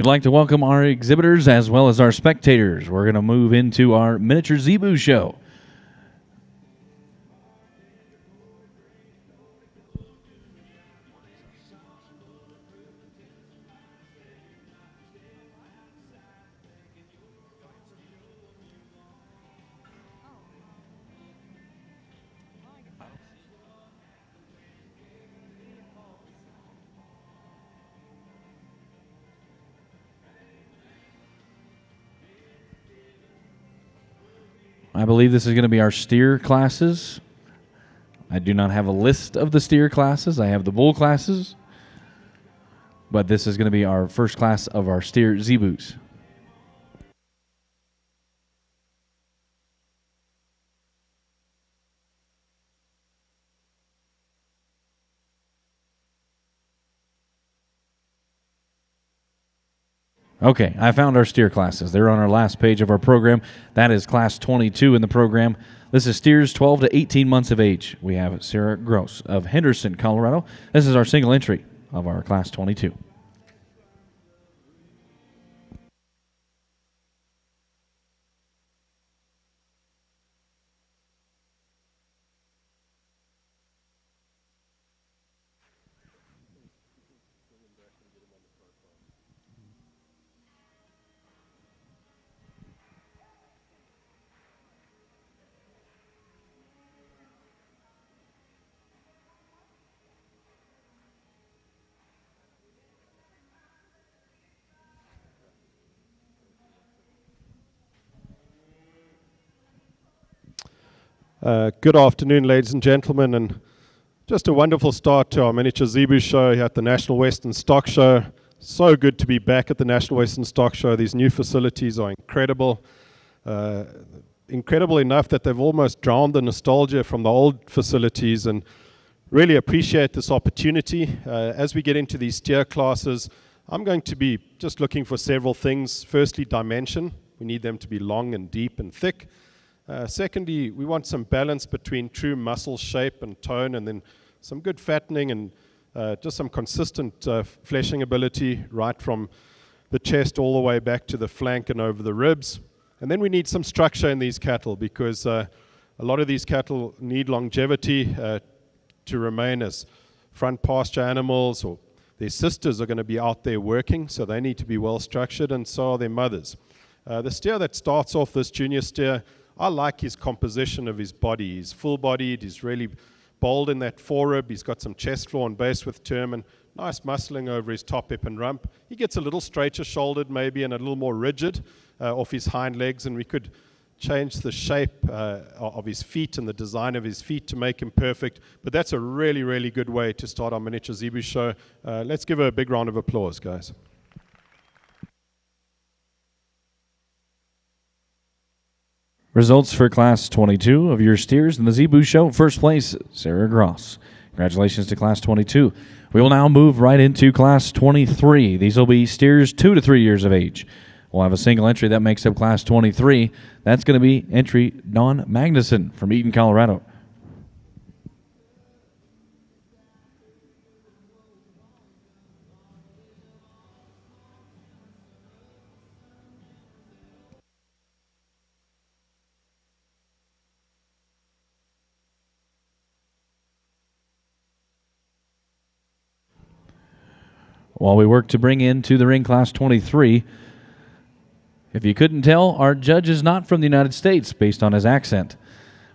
We'd like to welcome our exhibitors as well as our spectators. We're going to move into our miniature Zebu show. I believe this is going to be our steer classes. I do not have a list of the steer classes. I have the bull classes. But this is going to be our first class of our steer Zebus. Okay, I found our steer classes. They're on our last page of our program. That is class 22 in the program. This is steers 12 to 18 months of age. We have Sarah Gross of Henderson, Colorado. This is our single entry of our class 22. Good afternoon, ladies and gentlemen, and just a wonderful start to our miniature Zebu show here at the National Western Stock Show. So good to be back at the National Western Stock Show. These new facilities are incredible. Incredible enough that they've almost drowned the nostalgia from the old facilities, and really appreciate this opportunity. As we get into these steer classes, I'm going to be just looking for several things. Firstly, dimension. We need them to be long and deep and thick. Secondly, we want some balance between true muscle shape and tone, and then some good fattening and just some consistent fleshing ability right from the chest all the way back to the flank and over the ribs. And then we need some structure in these cattle, because a lot of these cattle need longevity to remain as front pasture animals, or their sisters are going to be out there working, so they need to be well structured, and so are their mothers. The steer that starts off, this junior steer, I like his composition of his body. He's full-bodied, he's really bold in that forerib, he's got some chest floor and base with term, and nice muscling over his top hip and rump. He gets a little straighter shouldered maybe and a little more rigid off his hind legs, and we could change the shape of his feet and the design of his feet to make him perfect. But that's a really, really good way to start our miniature Zebu show. Let's give her a big round of applause, guys. Results for class 22 of your steers in the Zebu show. First place, Sarah Gross. Congratulations to class 22. We will now move right into class 23. These will be steers 2 to 3 years of age. We'll have a single entry that makes up class 23. That's going to be entry Don Magnuson from Eaton, Colorado. While we work to bring into the ring class 23, if you couldn't tell, our judge is not from the United States based on his accent.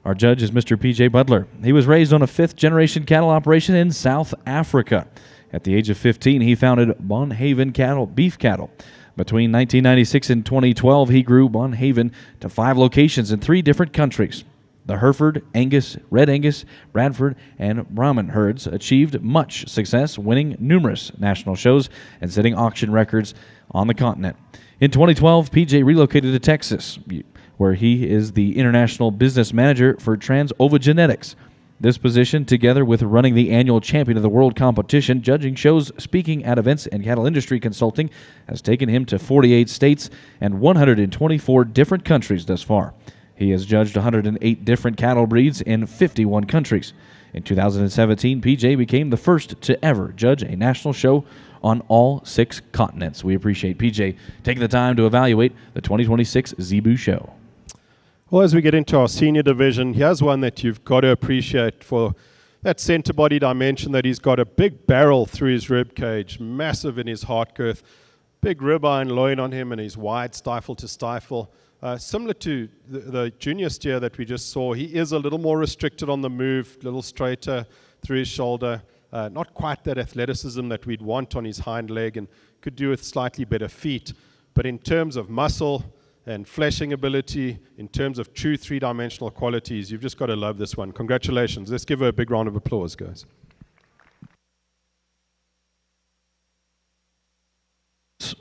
Our judge is Mr. P.J. Butler. He was raised on a fifth-generation cattle operation in South Africa. At the age of 15, he founded Bonhaven Beef Cattle. Between 1996 and 2012, he grew Bonhaven to 5 locations in 3 different countries. The Hereford, Angus, Red Angus, Bradford, and Brahman herds achieved much success, winning numerous national shows and setting auction records on the continent. In 2012, PJ relocated to Texas, where he is the international business manager for Trans-Ova Genetics. This position, together with running the annual Champion of the World competition, judging shows, speaking at events, and cattle industry consulting, has taken him to 48 states and 124 different countries thus far. He has judged 108 different cattle breeds in 51 countries. In 2017, PJ became the first to ever judge a national show on all 6 continents. We appreciate PJ taking the time to evaluate the 2026 Zebu show. Well, as we get into our senior division, here's one that you've got to appreciate for that center body dimension, that he's got a big barrel through his rib cage, massive in his heart girth, big ribeye loin on him, and he's wide stifle to stifle. Similar to the junior steer that we just saw, he is a little more restricted on the move, a little straighter through his shoulder. Not quite that athleticism that we'd want on his hind leg, and could do with slightly better feet. But in terms of muscle and fleshing ability, in terms of true three-dimensional qualities, you've just got to love this one. Congratulations. Let's give her a big round of applause, guys.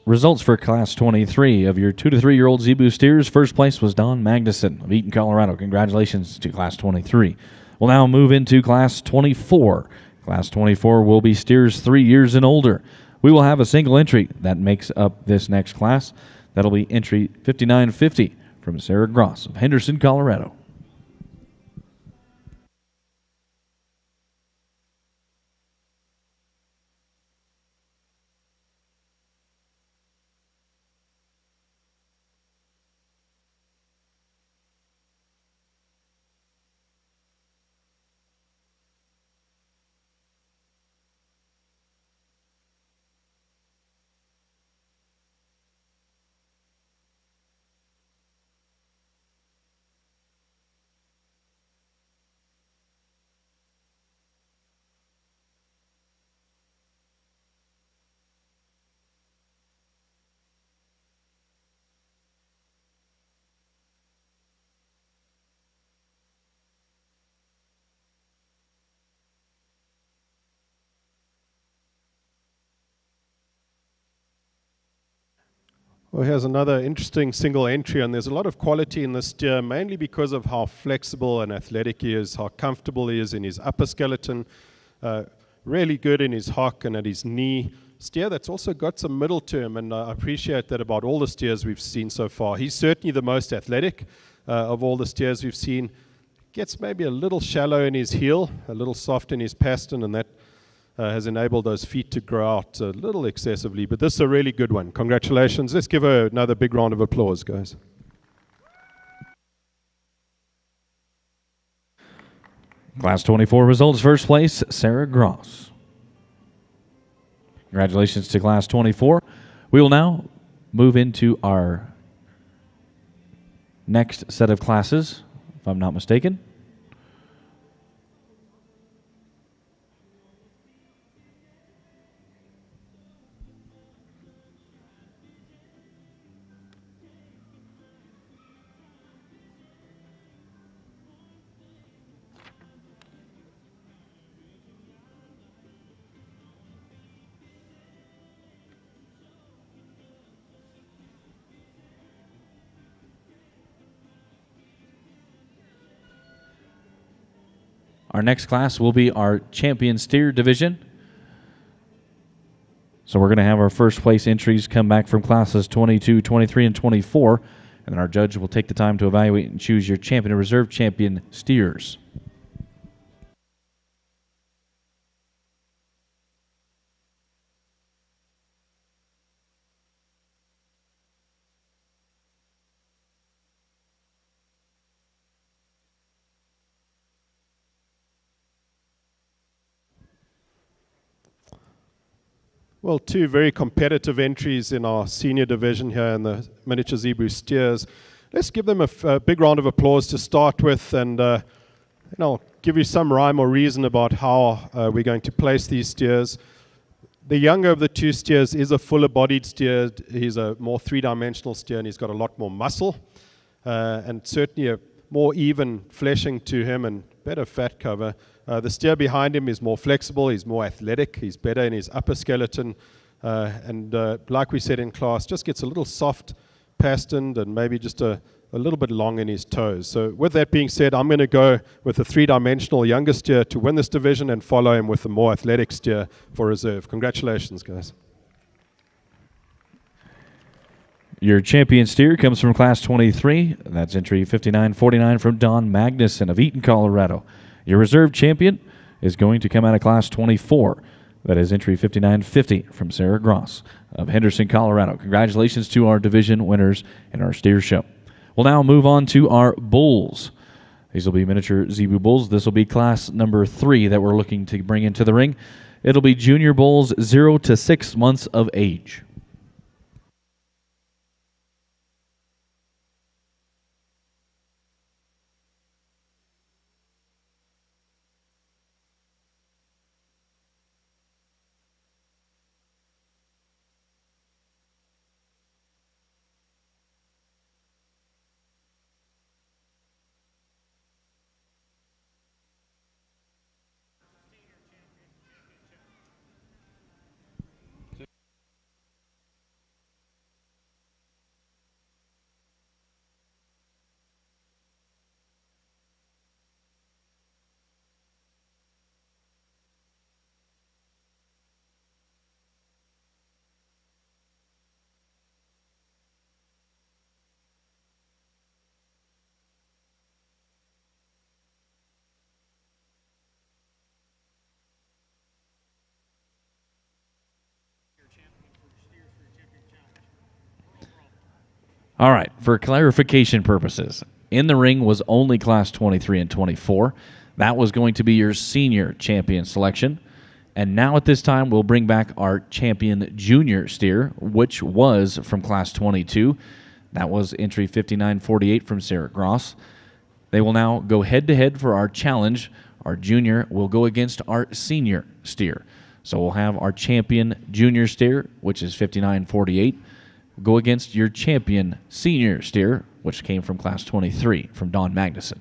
Results for Class 23 of your 2 to 3-year-old Zebu steers. First place was Don Magnuson of Eaton, Colorado. Congratulations to Class 23. We'll now move into Class 24. Class 24 will be steers 3 years and older. We will have a single entry that makes up this next class. That'll be entry 5950 from Sarah Gross of Henderson, Colorado. Well, here's another interesting single entry, and there's a lot of quality in this steer, mainly because of how flexible and athletic he is, how comfortable he is in his upper skeleton, really good in his hock and at his knee. Steer that's also got some middle to him, and I appreciate that about all the steers we've seen so far. He's certainly the most athletic of all the steers we've seen. Gets maybe a little shallow in his heel, a little soft in his pastern, and that has enabled those feet to grow out a little excessively. But this is a really good one. Congratulations. Let's give her another big round of applause, guys. Class 24 results. First place, Sarah Gross. Congratulations to Class 24. We will now move into our next set of classes, if I'm not mistaken. Our next class will be our champion steer division. So we're going to have our first place entries come back from classes 22, 23, and 24. And then our judge will take the time to evaluate and choose your champion and reserve champion steers. Well, 2 very competitive entries in our senior division here in the miniature Zebu steers. Let's give them a big round of applause to start with, and I'll give you some rhyme or reason about how we're going to place these steers. The younger of the 2 steers is a fuller-bodied steer. He's a more three-dimensional steer, and he's got a lot more muscle, and certainly a more even fleshing to him and better fat cover. The steer behind him is more flexible, he's more athletic, he's better in his upper skeleton, and like we said in class, just gets a little soft pasterned and maybe just a little bit long in his toes. So with that being said, I'm going to go with a three-dimensional younger steer to win this division and follow him with a more athletic steer for reserve. Congratulations, guys. Your champion steer comes from Class 23. That's entry 5949 from Don Magnuson of Eaton, Colorado. Your reserve champion is going to come out of Class 24. That is entry 5950 from Sarah Gross of Henderson, Colorado. Congratulations to our division winners in our steer show. We'll now move on to our bulls. These will be miniature Zebu bulls. This will be class number 3 that we're looking to bring into the ring. It'll be junior bulls 0 to 6 months of age. All right, for clarification purposes, in the ring was only Class 23 and 24. That was going to be your senior champion selection. And now at this time, we'll bring back our champion junior steer, which was from Class 22. That was entry 5948 from Sarah Gross. They will now go head-to-head for our challenge. Our junior will go against our senior steer. So we'll have our champion junior steer, which is 5948, go against your champion senior steer, which came from Class 23 from Don Magnuson.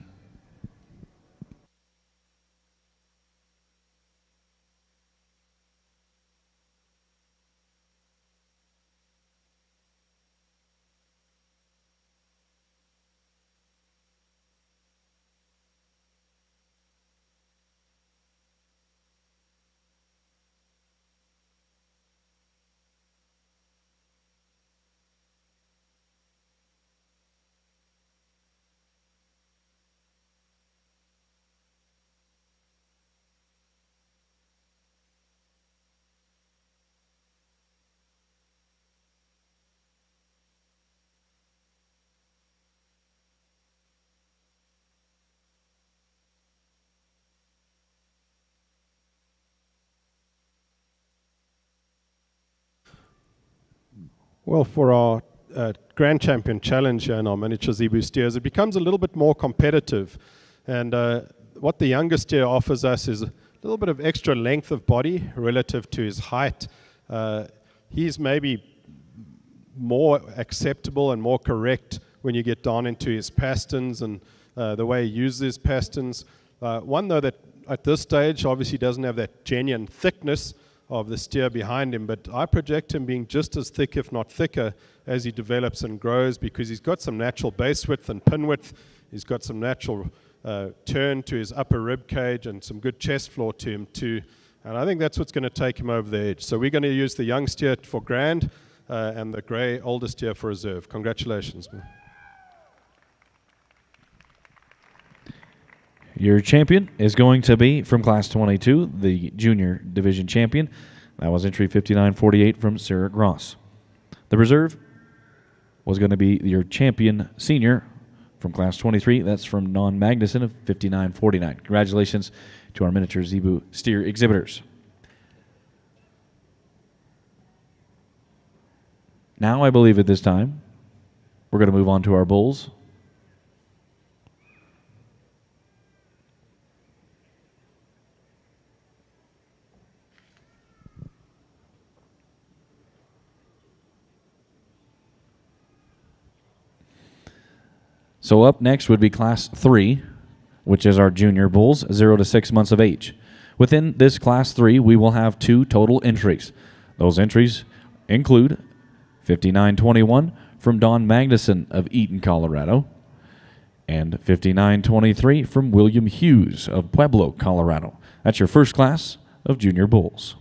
Well, for our Grand Champion Challenge and our miniature Zebu steers, it becomes a little bit more competitive. And what the younger steer offers us is a little bit of extra length of body relative to his height. He's maybe more acceptable and more correct when you get down into his pastons and the way he uses his pastons. One, though, that at this stage obviously doesn't have that genuine thickness of the steer behind him, but I project him being just as thick, if not thicker, as he develops and grows, because he's got some natural base width and pin width. He's got some natural turn to his upper rib cage and some good chest floor to him too. And I think that's what's going to take him over the edge. So we're going to use the young steer for Grand and the grey older steer for Reserve. Congratulations, man. Your champion is going to be from Class 22, the junior division champion. That was entry 5948 from Sarah Gross. The reserve was going to be your champion senior from Class 23. That's from Don Magnuson of 5949. Congratulations to our miniature Zebu steer exhibitors. Now I believe at this time we're going to move on to our bulls. So up next would be Class 3, which is our junior bulls, 0 to 6 months of age. Within this Class 3, we will have 2 total entries. Those entries include 5921 from Don Magnuson of Eaton, Colorado, and 5923 from William Hughes of Pueblo, Colorado. That's your first class of junior bulls.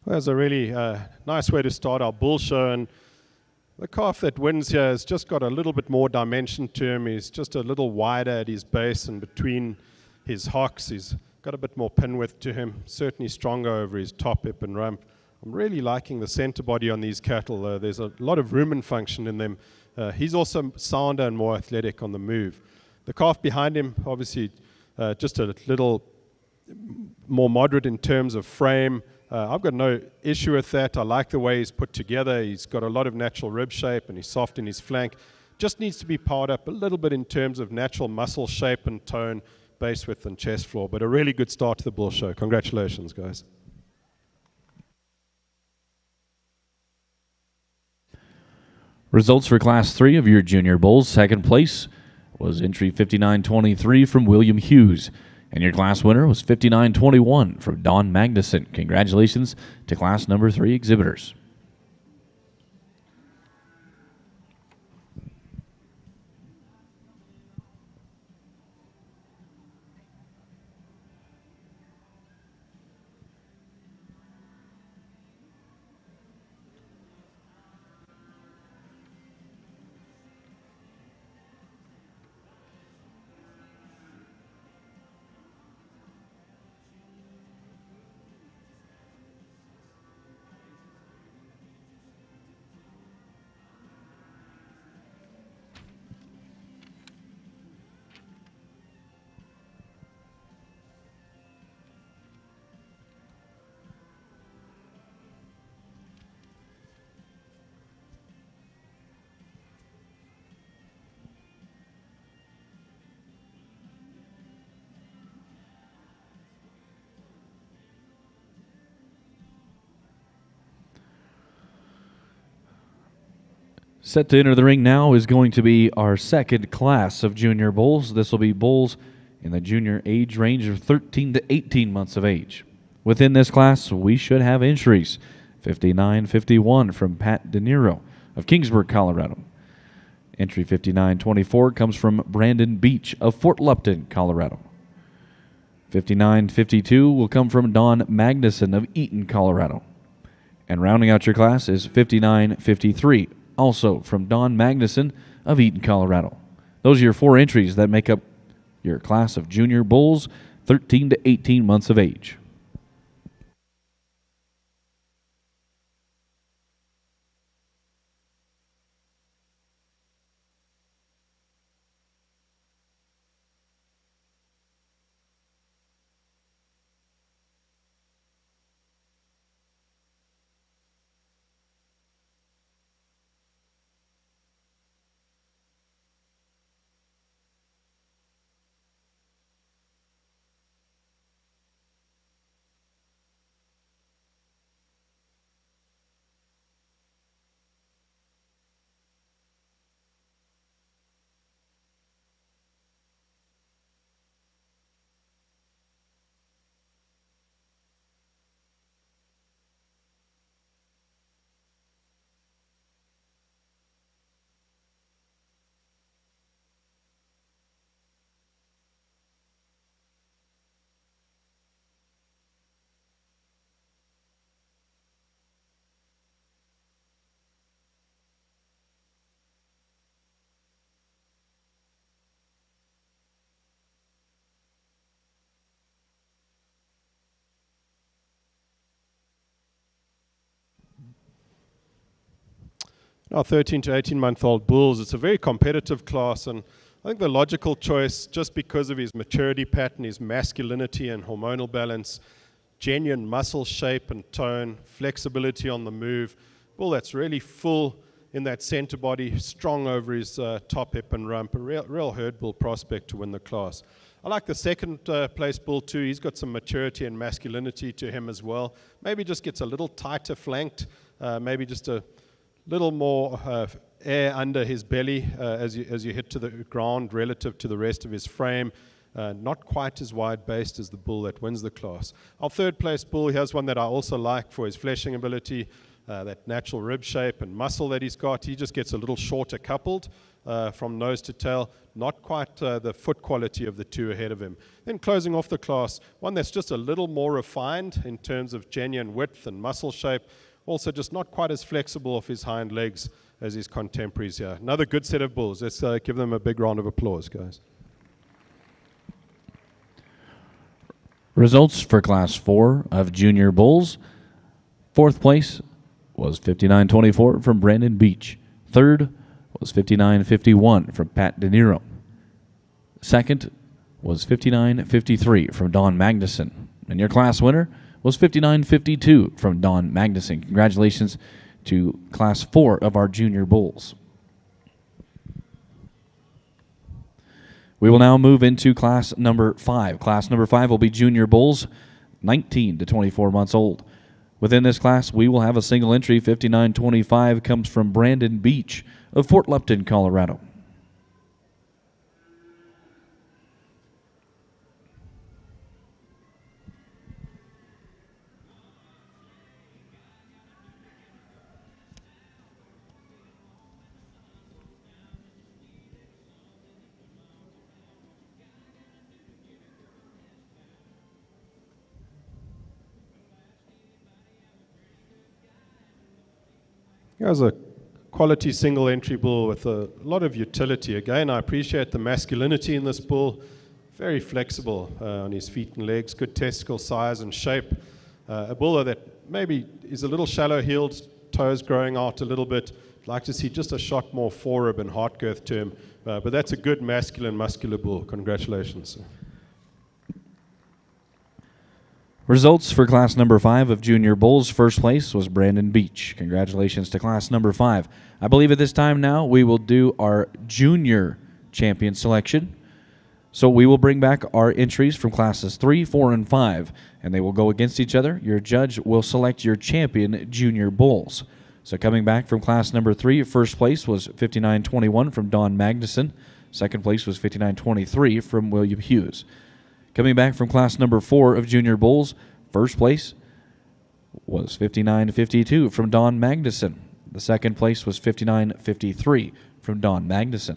That's a really nice way to start our bull show. And the calf that wins here has just got a little bit more dimension to him. He's just a little wider at his base and between his hocks. He's got a bit more pin width to him, certainly stronger over his top, hip, and rump. I'm really liking the center body on these cattle. There's a lot of rumen function in them. He's also sounder and more athletic on the move. The calf behind him, obviously, just a little more moderate in terms of frame. I've got no issue with that. I like the way he's put together. He's got a lot of natural rib shape and he's soft in his flank. Just needs to be powered up a little bit in terms of natural muscle shape and tone, base width and chest floor. But a really good start to the bull show. Congratulations, guys. Results for Class 3 of your junior bulls. Second place was entry 5923 from William Hughes. And your class winner was 5921 from Don Magnuson. Congratulations to class number 3 exhibitors. Set to enter the ring now is going to be our second class of junior bulls. This will be bulls in the junior age range of 13 to 18 months of age. Within this class, we should have entries. 59-51 from Pat De Niro of Kingsburg, Colorado. Entry 59-24 comes from Brandon Beach of Fort Lupton, Colorado. 59-52 will come from Don Magnuson of Eaton, Colorado. And rounding out your class is 59-53, also from Don Magnuson of Eaton, Colorado. Those are your 4 entries that make up your class of junior bulls, 13 to 18 months of age. Now, 13 to 18-month-old bulls, it's a very competitive class, and I think the logical choice, just because of his maturity pattern, his masculinity and hormonal balance, genuine muscle shape and tone, flexibility on the move, bull that's really full in that center body, strong over his top, hip, and rump, a real herd bull prospect to win the class. I like the second place bull too. He's got some maturity and masculinity to him as well. Maybe just gets a little tighter flanked, maybe just a little more air under his belly as you hit to the ground relative to the rest of his frame. Not quite as wide-based as the bull that wins the class. Our third place bull, here's one that I also like for his fleshing ability. that natural rib shape and muscle that he's got. He just gets a little shorter coupled from nose to tail, not quite the foot quality of the two ahead of him. Then closing off the class, one that's just a little more refined in terms of genuine width and muscle shape, also just not quite as flexible off his hind legs as his contemporaries here. Another good set of bulls. Let's give them a big round of applause, guys. Results for Class 4 of Junior Bulls. Fourth place was 59.24 from Brandon Beach. Third was 59.51 from Pat De Niro. Second was 59.53 from Don Magnuson. And your class winner was 59.52 from Don Magnuson. Congratulations to Class 4 of our Junior Bulls. We will now move into Class number 5. Class number 5 will be Junior Bulls, 19 to 24 months old. Within this class, we will have a single entry. 59.25 comes from Brandon Beach of Fort Lupton, Colorado. Here's a quality single entry bull with a lot of utility. Again, I appreciate the masculinity in this bull. Very flexible on his feet and legs, good testicle size and shape. A bull that maybe is a little shallow heeled, toes growing out a little bit. I'd like to see just a shot more forerib and heart girth to him. But that's a good masculine, muscular bull. Congratulations. Results for Class number 5 of Junior Bulls. First place was Brandon Beach. Congratulations to Class number 5. I believe at this time now we will do our Junior Champion selection. So we will bring back our entries from Classes 3, 4, and 5, and they will go against each other. Your judge will select your champion Junior Bulls. So coming back from Class number 3, first place was 59.21 from Don Magnuson. Second place was 59.23 from William Hughes. Coming back from Class number 4 of Junior Bulls, first place was 59.52 from Don Magnuson. The second place was 59.53 from Don Magnuson.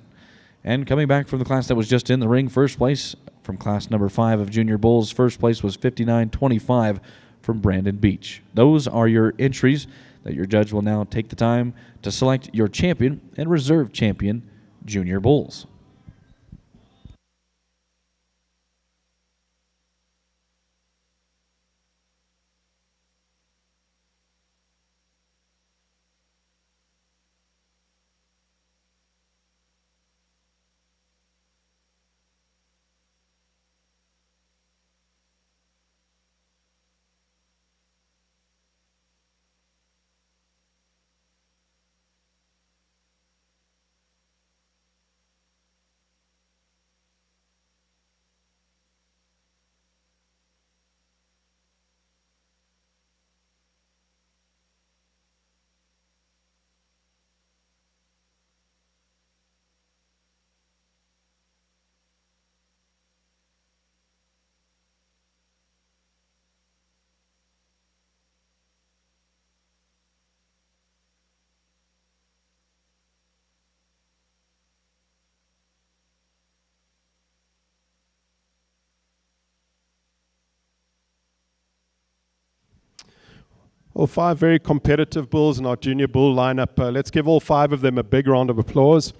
And coming back from the class that was just in the ring, first place from Class number 5 of Junior Bulls, first place was 59.25 from Brandon Beach. Those are your entries that your judge will now take the time to select your champion and reserve champion Junior Bulls. Well, 5 very competitive bulls in our junior bull lineup. Let's give all 5 of them a big round of applause.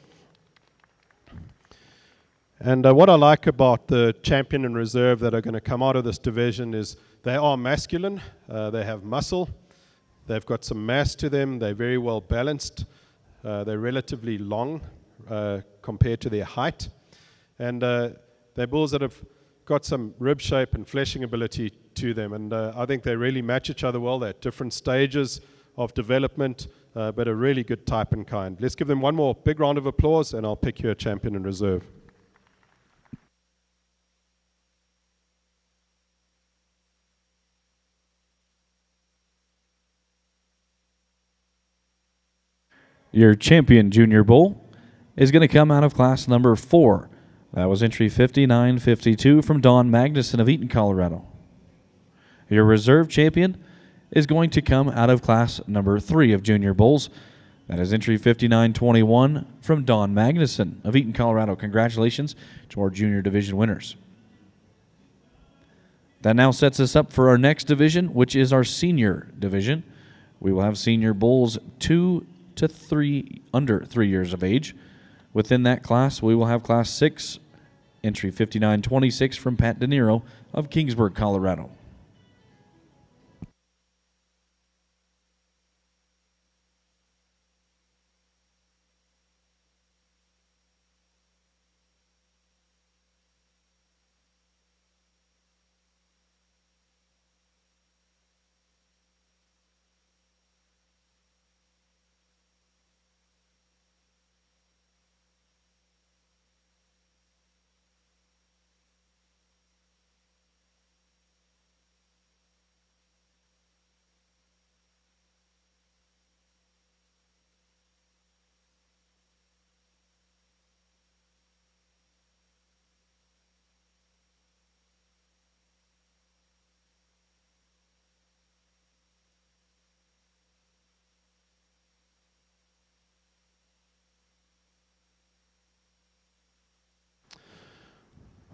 And what I like about the champion and reserve that are going to come out of this division is they are masculine, they have muscle, they've got some mass to them, they're very well balanced, they're relatively long compared to their height, and they're bulls that have got some rib shape and fleshing ability to them, and I think they really match each other well. They're at different stages of development, but a really good type and kind. Let's give them one more big round of applause, and I'll pick you a champion in reserve. Your champion Junior Bull is going to come out of Class number 4. That was entry 59.52 from Don Magnuson of Eaton, Colorado. Your reserve champion is going to come out of class number 3 of junior bulls. That is entry 5921 from Don Magnuson of Eaton, Colorado. Congratulations to our junior division winners. That now sets us up for our next division, which is our senior division. We will have senior bulls 2 to 3 under 3 years of age. Within that class, we will have class 6, entry 5926 from Pat De Niro of Kingsburg, Colorado.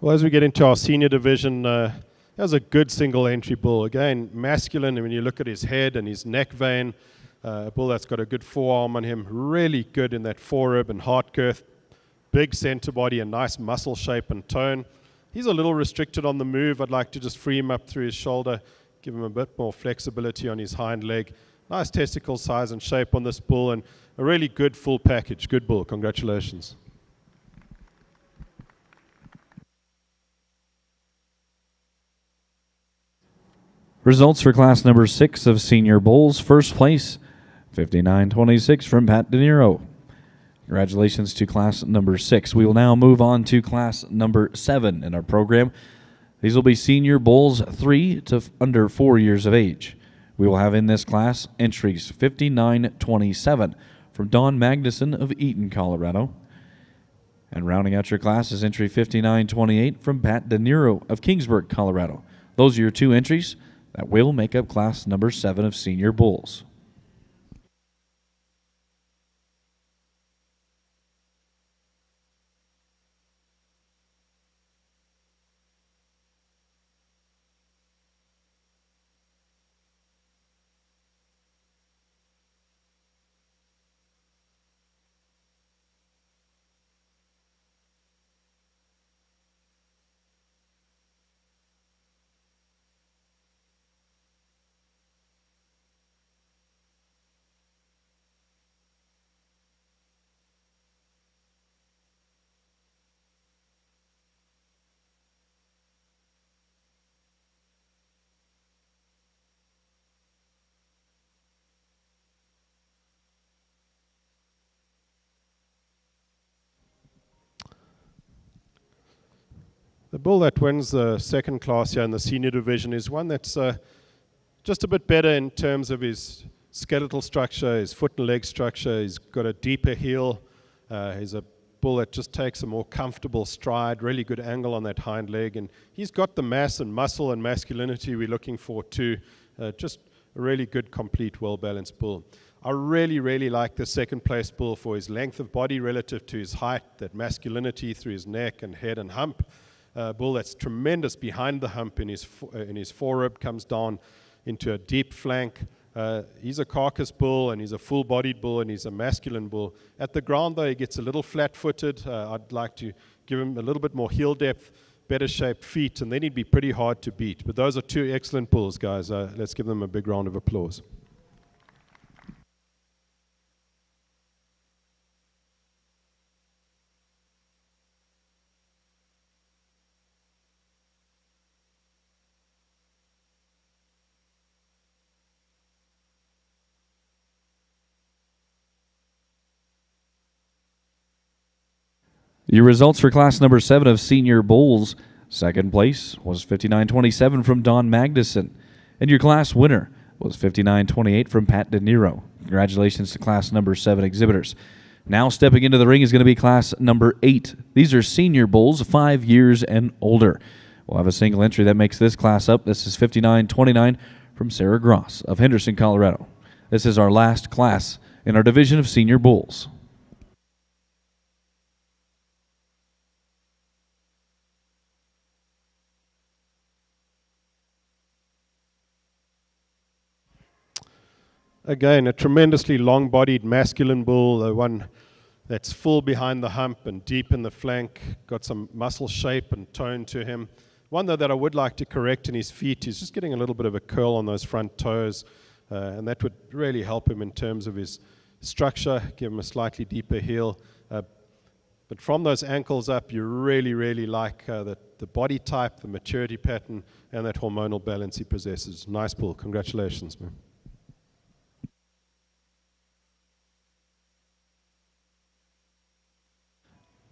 Well, as we get into our senior division, there's a good single entry bull. Again, masculine, and when you look at his head and his neck vein, a bull that's got a good forearm on him, really good in that forerib and heart girth, big center body, a nice muscle shape and tone. He's a little restricted on the move. I'd like to just free him up through his shoulder, give him a bit more flexibility on his hind leg. Nice testicle size and shape on this bull, and a really good full package. Good bull. Congratulations. Results for class number 6 of senior bulls. First place, 5926 from Pat De Niro. Congratulations to class number 6. We will now move on to class number 7 in our program. These will be senior bulls 3 to under 4 years of age. We will have in this class entries 5927 from Don Magnuson of Eaton, Colorado. And rounding out your class is entry 5928 from Pat De Niro of Kingsburg, Colorado. Those are your 2 entries that will make up class number 7 of senior bulls. The bull that wins the second class here in the senior division is one that's just a bit better in terms of his skeletal structure, his foot and leg structure. He's got a deeper heel. He's a bull that just takes a more comfortable stride, really good angle on that hind leg. And he's got the mass and muscle and masculinity we're looking for too. Just a really good, complete, well-balanced bull. I really, really like the second place bull for his length of body relative to his height, that masculinity through his neck and head and hump. Bull that's tremendous behind the hump in his forerib, comes down into a deep flank. He's a carcass bull, and he's a full-bodied bull, and he's a masculine bull. At the ground, though, he gets a little flat-footed. I'd like to give him a little bit more heel depth, better shaped feet, and then he'd be pretty hard to beat. But those are 2 excellent bulls, guys. Let's give them a big round of applause. Your results for class number 7 of senior bulls. Second place was 5927 from Don Magnuson. And your class winner was 5928 from Pat De Niro. Congratulations to class number 7 exhibitors. Now stepping into the ring is going to be class number 8. These are senior bulls, 5 years and older. We'll have a single entry that makes this class up. This is 5929 from Sarah Gross of Henderson, Colorado. This is our last class in our division of senior bulls. Again, a tremendously long-bodied masculine bull, one that's full behind the hump and deep in the flank, got some muscle shape and tone to him. One, though, that I would like to correct in his feet, he's just getting a little bit of a curl on those front toes, and that would really help him in terms of his structure, give him a slightly deeper heel. But from those ankles up, you really, really like the body type, the maturity pattern, and that hormonal balance he possesses. Nice bull. Congratulations, man.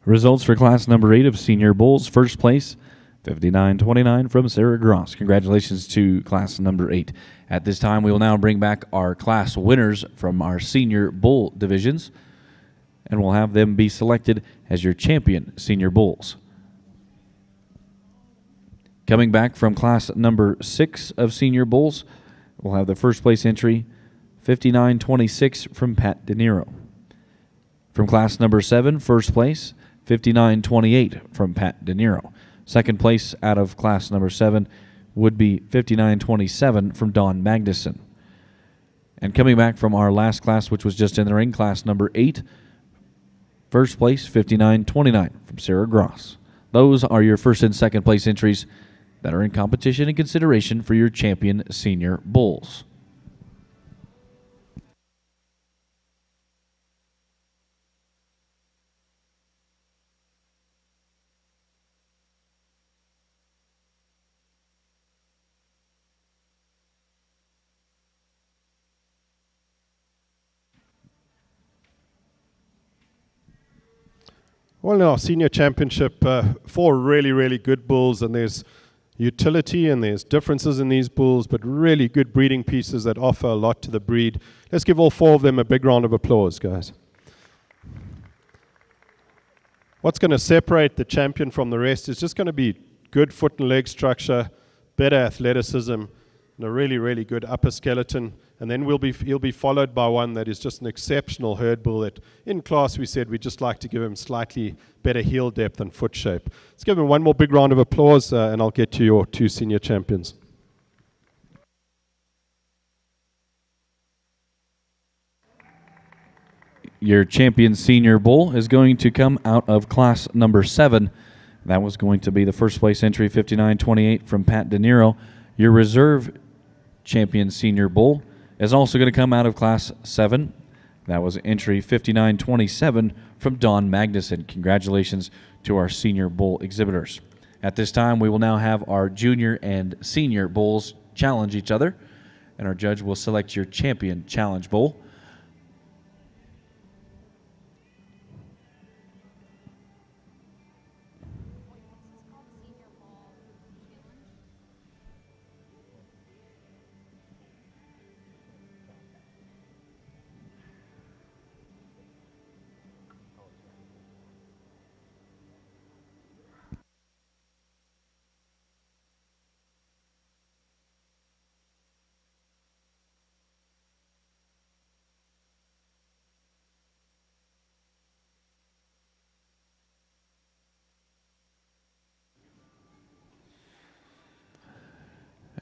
Results for class number 8 of senior bulls. First place, 59-29 from Sarah Gross. Congratulations to class number 8. At this time, we will now bring back our class winners from our senior bull divisions, and we'll have them be selected as your champion senior bulls. Coming back from class number 6 of senior bulls, we'll have the first place entry, 59-26 from Pat De Niro. From class number 7, first place, 59-28 from Pat De Niro. Second place out of class number 7 would be 59-27 from Don Magnuson. And coming back from our last class, which was just in the ring, class number 8, first place, 59-29 from Sarah Gross. Those are your first and second place entries that are in competition and consideration for your champion senior bulls. Well, in our senior championship, 4 really, really good bulls, and there's utility and there's differences in these bulls, but really good breeding pieces that offer a lot to the breed. Let's give all 4 of them a big round of applause, guys. What's going to separate the champion from the rest is just going to be good foot and leg structure, better athleticism, and a really, really good upper skeleton. And then he'll be followed by one that is just an exceptional herd bull that in class we said we'd just like to give him slightly better heel depth and foot shape. Let's give him one more big round of applause, and I'll get to your 2 senior champions. Your champion senior bull is going to come out of class number 7. That was going to be the first place entry, 59-28 from Pat De Niro. Your reserve champion senior bull is also going to come out of class 7. That was entry 59-27 from Don Magnuson. Congratulations to our senior bull exhibitors. At this time, we will now have our junior and senior bulls challenge each other, and our judge will select your champion challenge bull.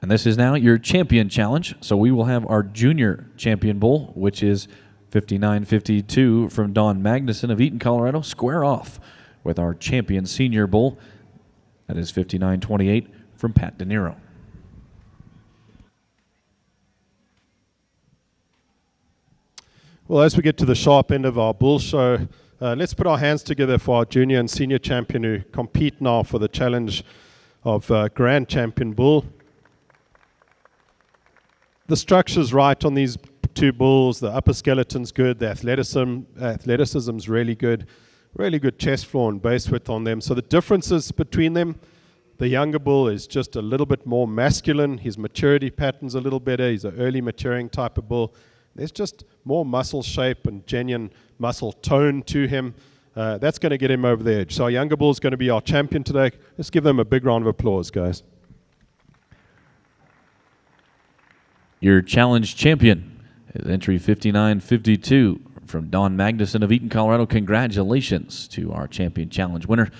And this is now your champion challenge. So we will have our junior champion bull, which is 59-52 from Don Magnuson of Eaton, Colorado, square off with our champion senior bull. That is 59-28 from Pat De Niro. Well, as we get to the sharp end of our bull show, let's put our hands together for our junior and senior champion who compete now for the challenge of Grand Champion Bull. The structure's right on these 2 bulls. The upper skeleton's good. The athleticism's really good. Really good chest floor and base width on them. So the differences between them, the younger bull is just a little bit more masculine. His maturity pattern's a little better. He's an early maturing type of bull. There's just more muscle shape and genuine muscle tone to him. That's going to get him over the edge. So our younger bull is going to be our champion today. Let's give them a big round of applause, guys. Your challenge champion is entry 5952 from Don Magnuson of Eaton, Colorado. Congratulations to our champion challenge winner.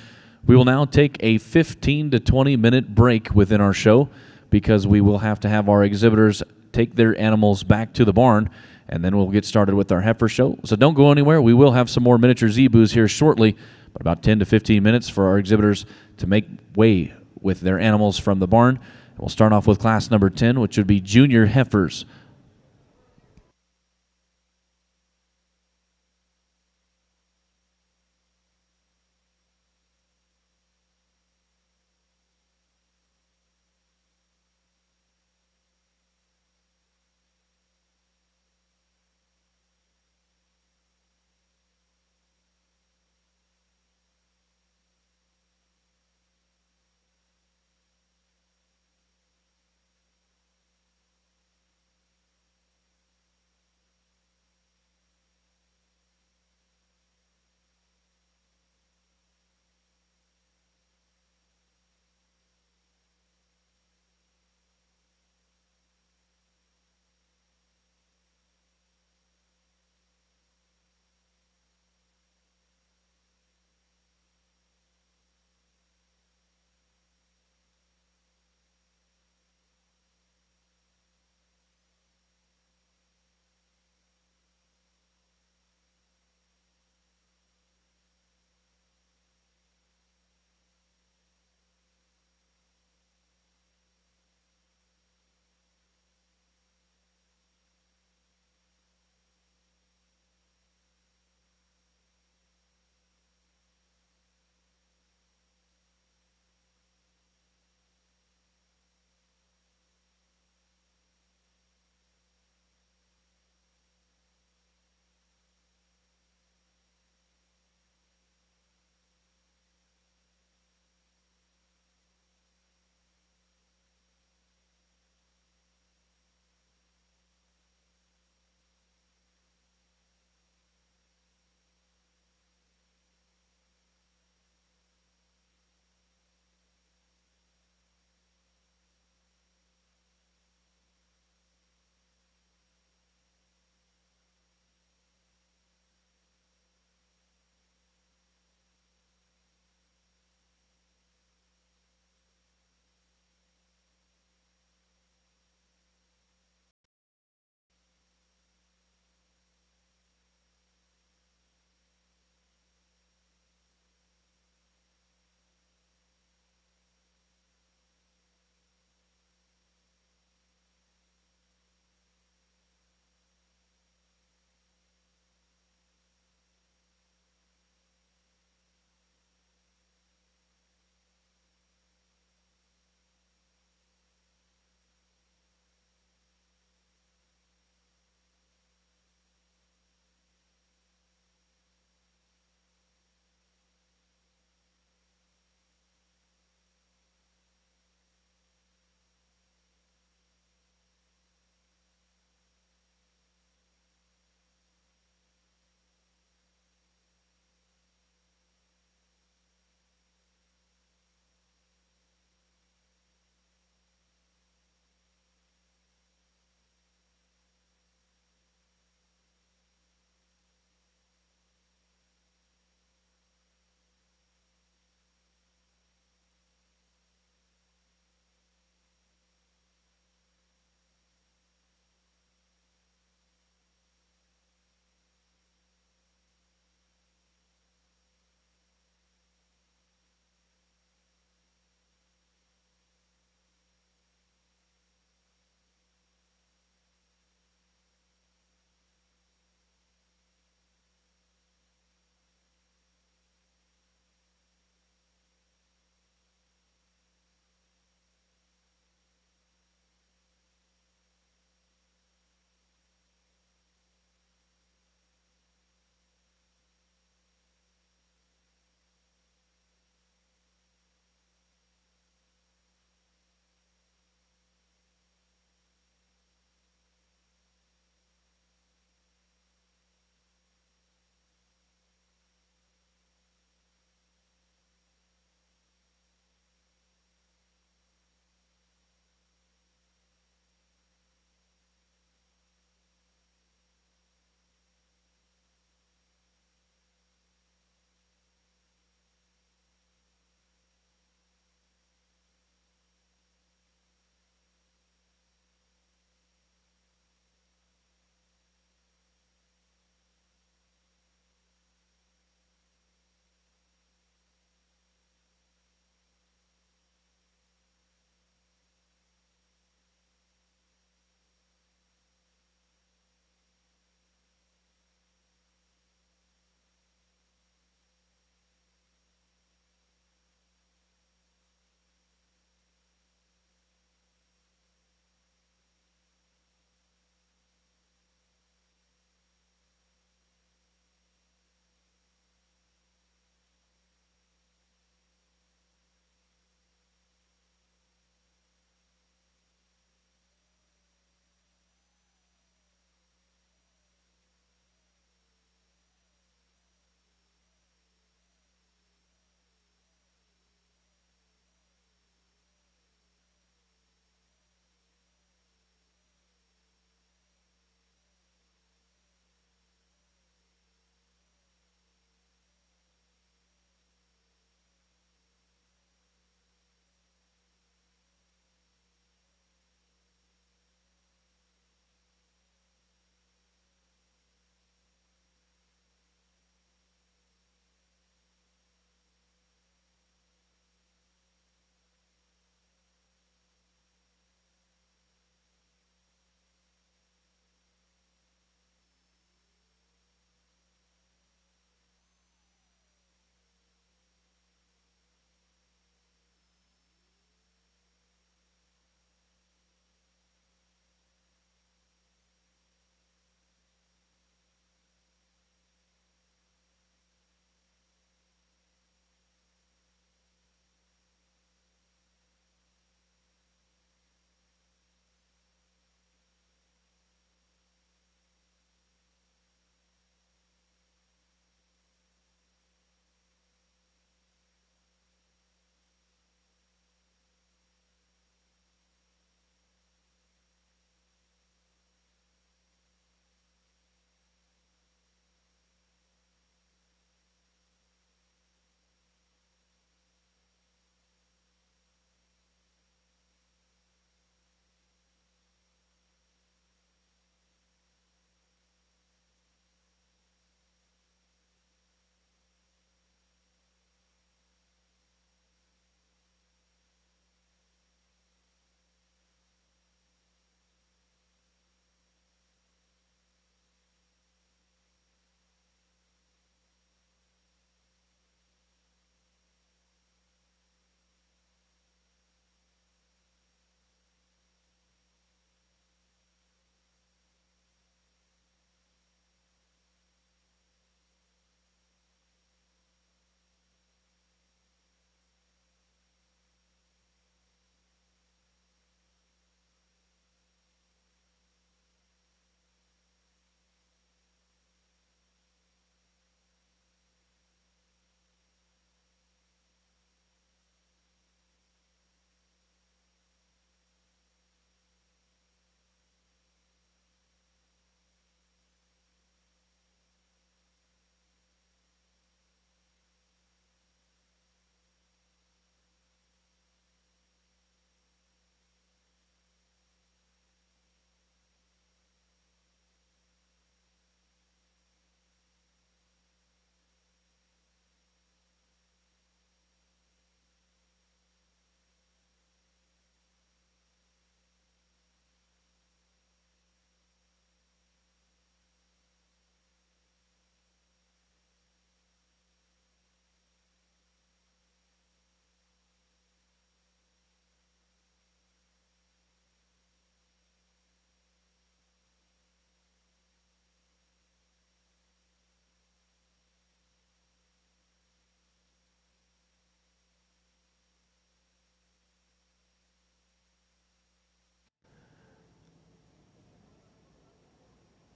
We will now take a 15 to 20 minute break within our show because we will have to have our exhibitors take their animals back to the barn, and then we'll get started with our heifer show. So don't go anywhere. We will have some more miniature Zebus here shortly, but about 10 to 15 minutes for our exhibitors to make way with their animals from the barn. We'll start off with class number 10, which would be junior heifers.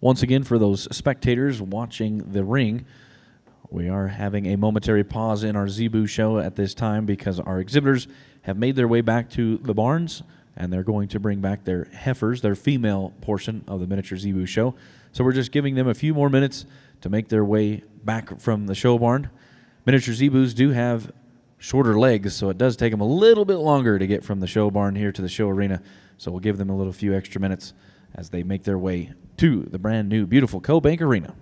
Once again, for those spectators watching the ring, we are having a momentary pause in our Zebu show at this time because our exhibitors have made their way back to the barns, and they're going to bring back their heifers, their female portion of the miniature Zebu show. So we're just giving them a few more minutes to make their way back from the show barn. Miniature Zebus do have shorter legs, so it does take them a little bit longer to get from the show barn here to the show arena. So we'll give them a little few extra minutes as they make their way to the brand new, beautiful Co-Bank Arena.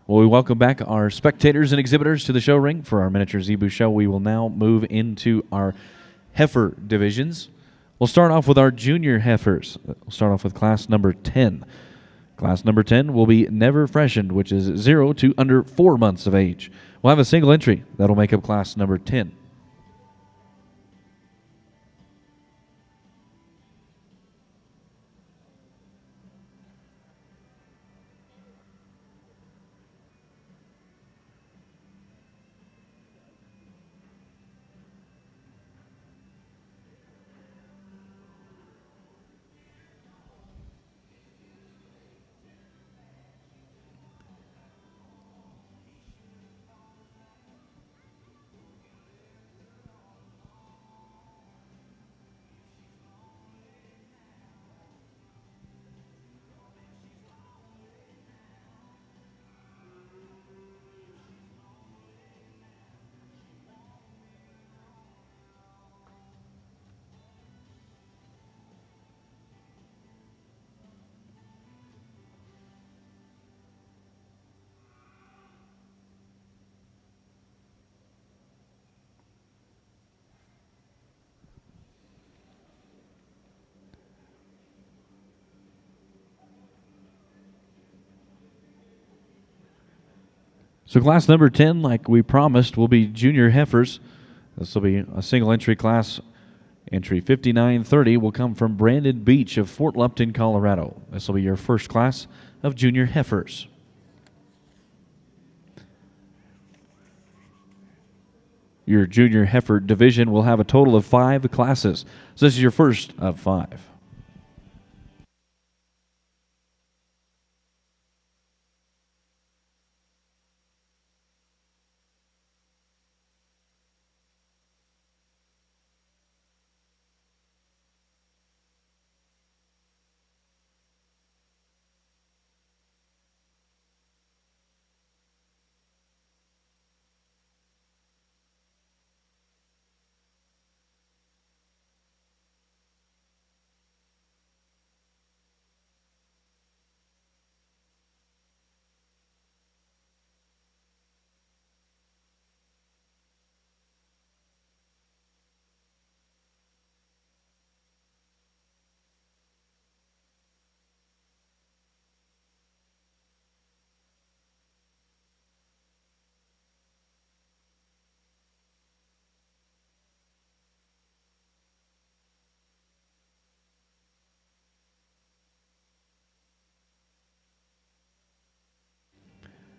Well, we welcome back our spectators and exhibitors to the show ring for our miniature Zebu show. We will now move into our heifer divisions. We'll start off with our junior heifers. We'll start off with class number 10. Class number 10 will be never freshened, which is 0 to under 4 months of age. We'll have a single entry that'll make up class number 10. So class number 10, like we promised, will be junior heifers. This will be a single entry class. Entry 5930 will come from Brandon Beach of Fort Lupton, Colorado. This will be your first class of junior heifers. Your junior heifer division will have a total of 5 classes. So this is your first of 5.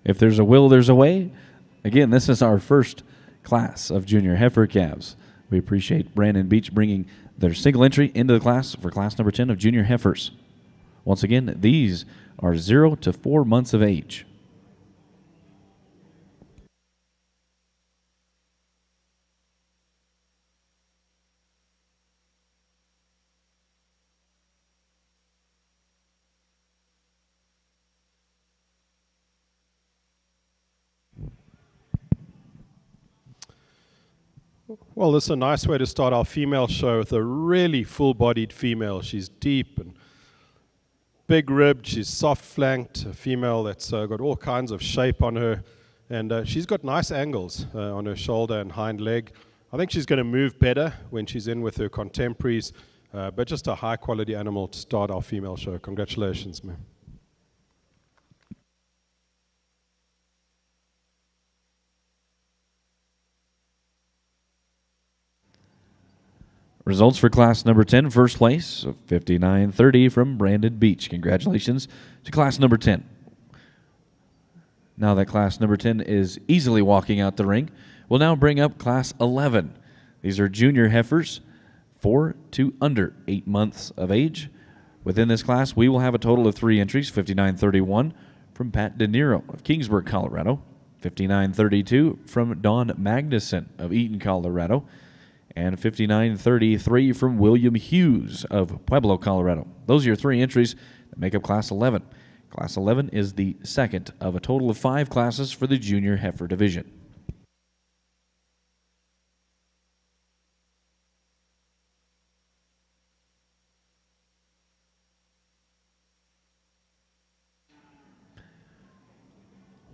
If there's a will, there's a way. Again, this is our first class of junior heifer calves. We appreciate Brandon Beach bringing their single entry into the class for class number 10 of junior heifers. Once again, these are 0 to 4 months of age. Well, this is a nice way to start our female show with a really full-bodied female. She's deep and big-ribbed. She's soft-flanked, a female that's got all kinds of shape on her. And she's got nice angles on her shoulder and hind leg. I think she's going to move better when she's in with her contemporaries. But just a high-quality animal to start our female show. Congratulations, man. Results for class number 10, first place, 5930 from Brandon Beach. Congratulations to class number 10. Now that class number 10 is easily walking out the ring, we'll now bring up class 11. These are junior heifers, 4 to under 8 months of age. Within this class, we will have a total of 3 entries, 5931 from Pat De Niro of Kingsburg, Colorado, 5932 from Don Magnuson of Eaton, Colorado, and 5933 from William Hughes of Pueblo, Colorado. Those are your 3 entries that make up Class 11. Class 11 is the second of a total of 5 classes for the junior heifer division.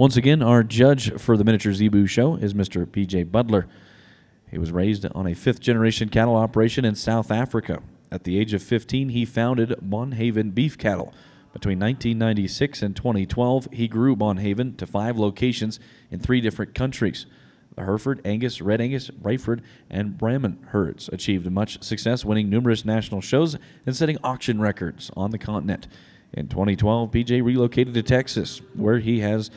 Once again, our judge for the Miniature Zebu show is Mr. P.J. Butler. He was raised on a fifth-generation cattle operation in South Africa. At the age of 15, he founded Bonhaven Beef Cattle. Between 1996 and 2012, he grew Bonhaven to 5 locations in 3 different countries. The Hereford, Angus, Red Angus, Brayford, and Brahman herds achieved much success, winning numerous national shows and setting auction records on the continent. In 2012, PJ relocated to Texas, where he has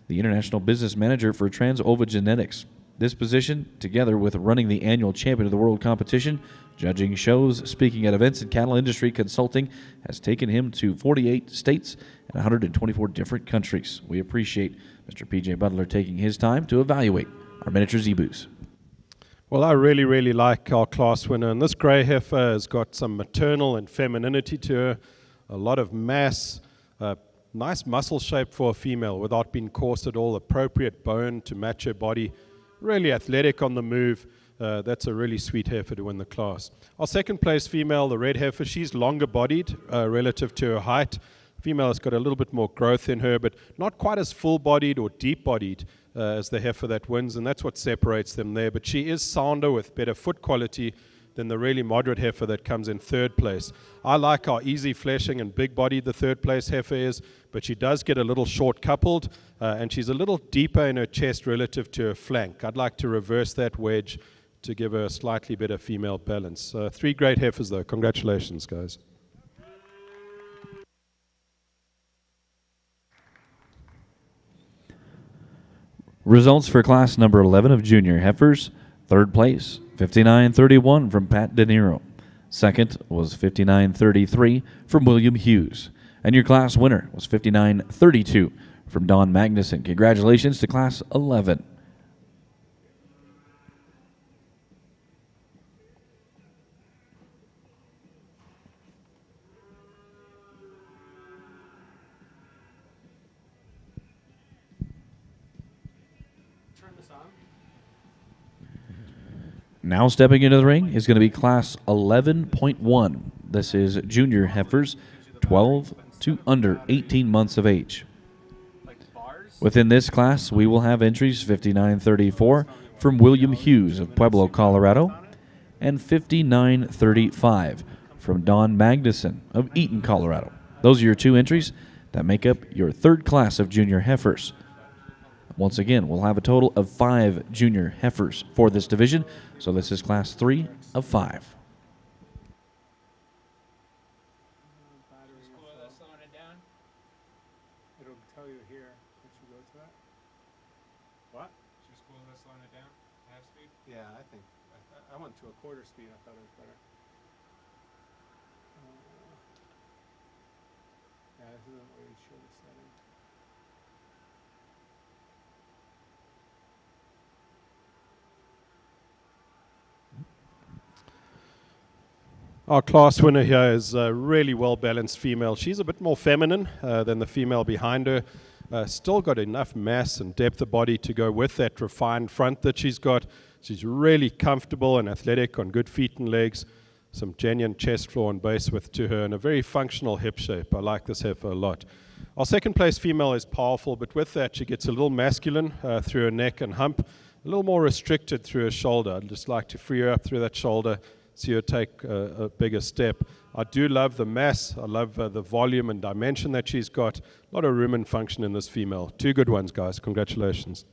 the International Business Manager for Trans-Ova Genetics. This position, together with running the annual Champion of the World competition, judging shows, speaking at events, and cattle industry consulting, has taken him to 48 states and 124 different countries. We appreciate Mr. P.J. Butler taking his time to evaluate our miniature Zebus. Well, I really like our class winner, and this grey heifer has got some maternal and femininity to her, a lot of mass, nice muscle shape for a female without being coarse at all, appropriate bone to match her body, really athletic on the move. That's a really sweet heifer to win the class. Our second place female, the red heifer, she's longer bodied relative to her height. Female has got a little bit more growth in her, but not quite as full bodied or deep bodied as the heifer that wins, and that's what separates them there. But she is sounder with better foot quality than the really moderate heifer that comes in third place. I like how easy fleshing and big bodied the third place heifer is, but she does get a little short coupled, and she's a little deeper in her chest relative to her flank. I'd like to reverse that wedge to give her a slightly better female balance. 3 great heifers though. Congratulations, guys. Results for class number 11 of junior heifers. Third place, 59.31 from Pat De Niro. Second was 59.33 from William Hughes. And your class winner was 59.32 from Don Magnuson. Congratulations to class 11. Now stepping into the ring is going to be class 11.1. This is junior heifers, 12 to under 18 months of age. Within this class, we will have entries 59.34 from William Hughes of Pueblo, Colorado, and 59.35 from Don Magnuson of Eaton, Colorado. Those are your 2 entries that make up your third class of junior heifers. Once again, we'll have a total of 5 junior heifers for this division, so this is class 3 of 5. It'll tell you here once you go to that. What? She's cool with us slowing it down, half speed? Yeah, I think. I went to a quarter speed. I thought it was better. Yeah, this isn't where you show the setting. Our class winner here is a really well-balanced female. She's a bit more feminine than the female behind her. Still got enough mass and depth of body to go with that refined front that she's got. She's really comfortable and athletic on good feet and legs. Some genuine chest floor and base width to her and a very functional hip shape. I like this heifer a lot. Our second place female is powerful, but with that she gets a little masculine through her neck and hump, a little more restricted through her shoulder. I'd just like to free her up through that shoulder, see her take a bigger step. I do love the mass. I love the volume and dimension that she's got. A lot of room and function in this female. 2 good ones, guys. Congratulations.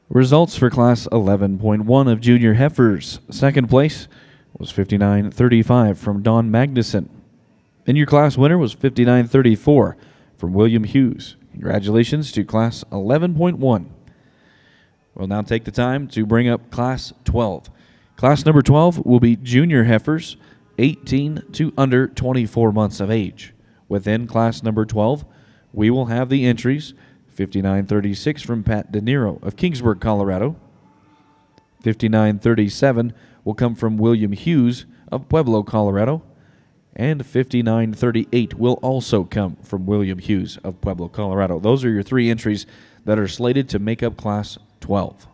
Results for class 11.1 of junior heifers. Second place was 59.35 from Don Magnuson. And your class winner was 59.34 from William Hughes. Congratulations to class 11.1. We'll now take the time to bring up class 12. Class number 12 will be junior heifers, 18 to under 24 months of age. Within class number 12, we will have the entries 59.36 from Pat De Niro of Kingsburg, Colorado. 59.37 will come from William Hughes of Pueblo, Colorado. And 59.38 will also come from William Hughes of Pueblo, Colorado. Those are your 3 entries that are slated to make up class 12.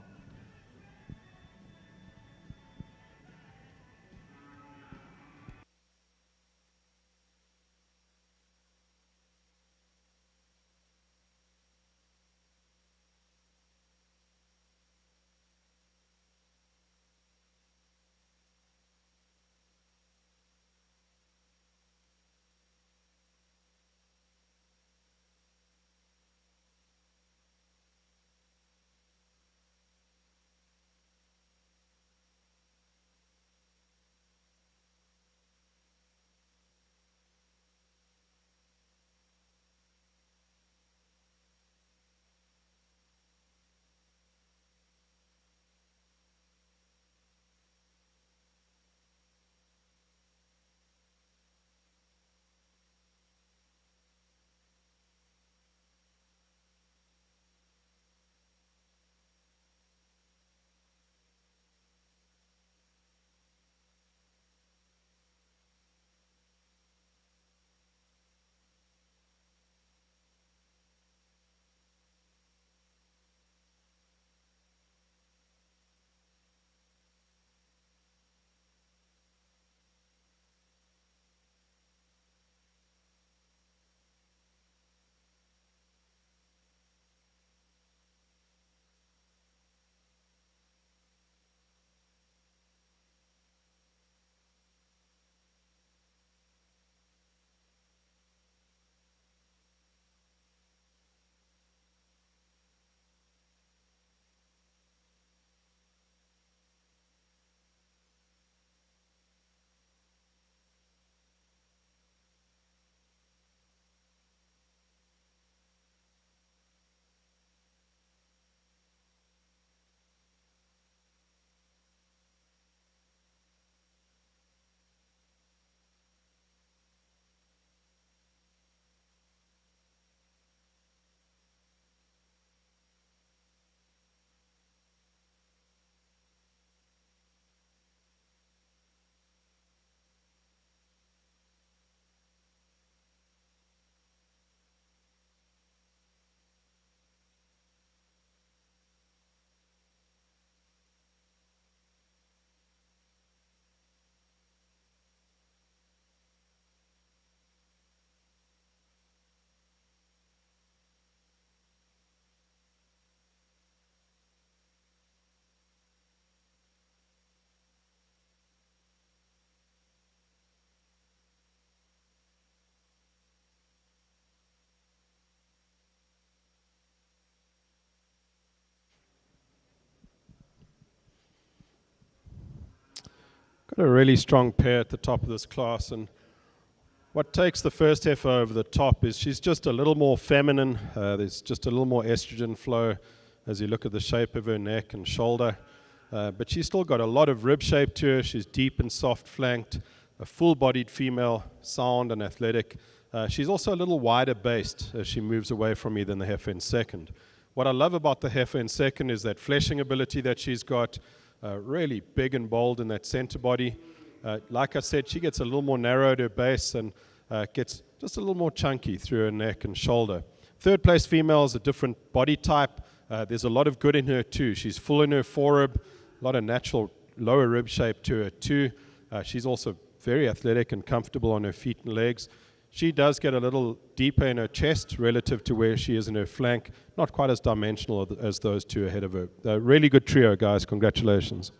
Got a really strong pair at the top of this class, and what takes the first heifer over the top is she's just a little more feminine. There's just a little more estrogen flow as you look at the shape of her neck and shoulder. But she's still got a lot of rib shape to her. She's deep and soft flanked, a full-bodied female, sound and athletic. She's also a little wider based as she moves away from me than the heifer in second. What I love about the heifer in second is that fleshing ability that she's got, really big and bold in that center body. Like I said, she gets a little more narrow at her base and gets just a little more chunky through her neck and shoulder. Third place female is a different body type. There's a lot of good in her too. She's full in her forerib, a lot of natural lower rib shape to her too. She's also very athletic and comfortable on her feet and legs. She does get a little deeper in her chest relative to where she is in her flank. Not quite as dimensional as those two ahead of her. Really good trio, guys. Congratulations.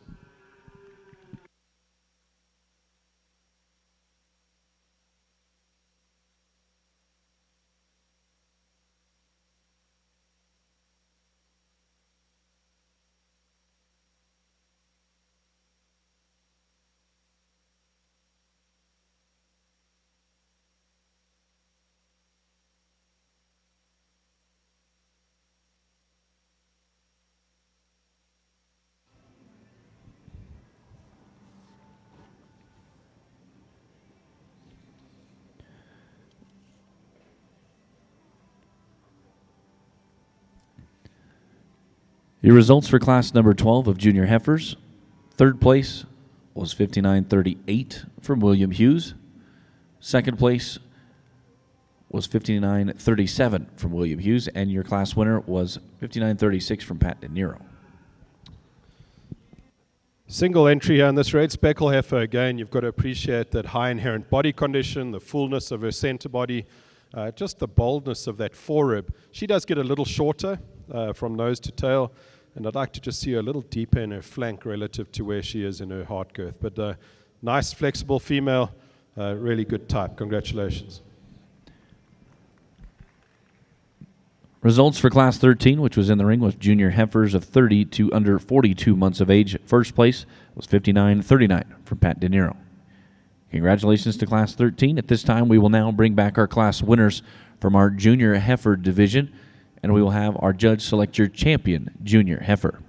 Your results for class number 12 of junior heifers. Third place was 59.38 from William Hughes. Second place was 59.37 from William Hughes, and your class winner was 59.36 from Pat De Niro. Single entry here in this red speckle heifer. Again, you've got to appreciate that high inherent body condition, the fullness of her center body, just the boldness of that forerib. She does get a little shorter from nose to tail, and I'd like to just see her a little deeper in her flank relative to where she is in her heart girth. But nice, flexible female, really good type. Congratulations. Results for Class 13, which was in the ring with junior heifers of 30 to under 42 months of age. First place was 59.39 from Pat De Niro. Congratulations to Class 13. At this time, we will now bring back our class winners from our junior heifer division, and we will have our judge select your champion junior heifer.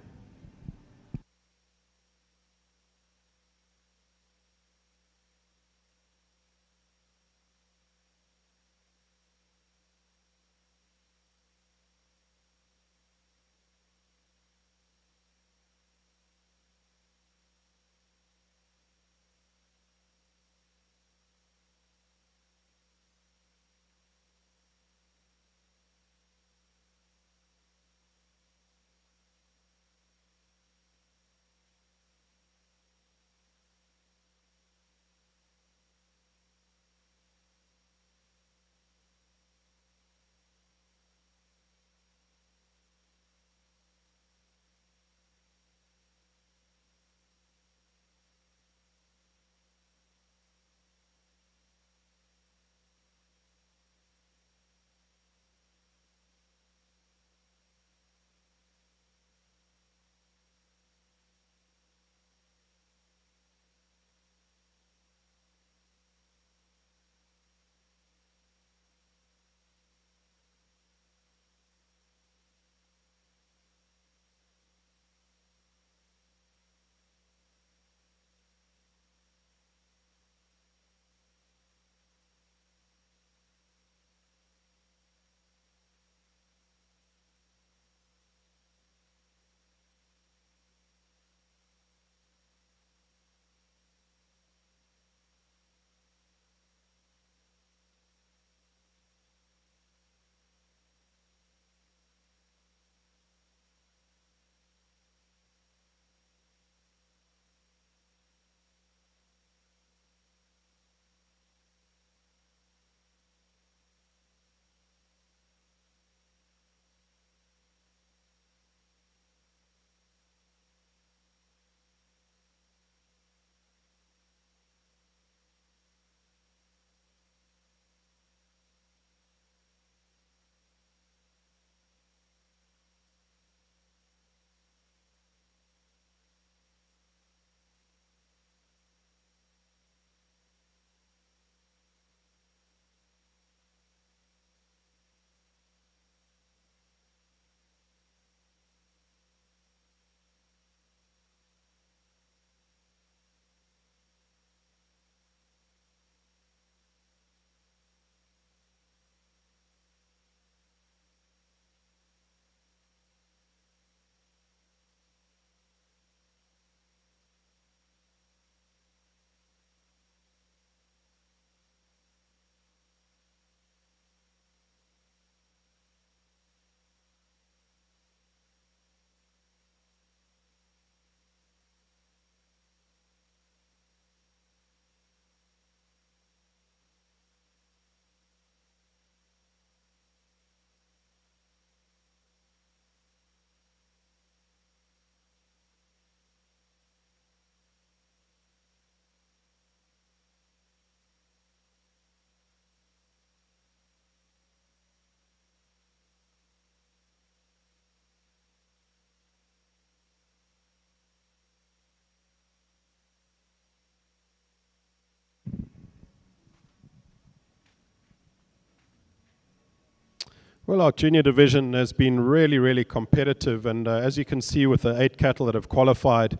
Well, our junior division has been really, really competitive, and as you can see with the 8 cattle that have qualified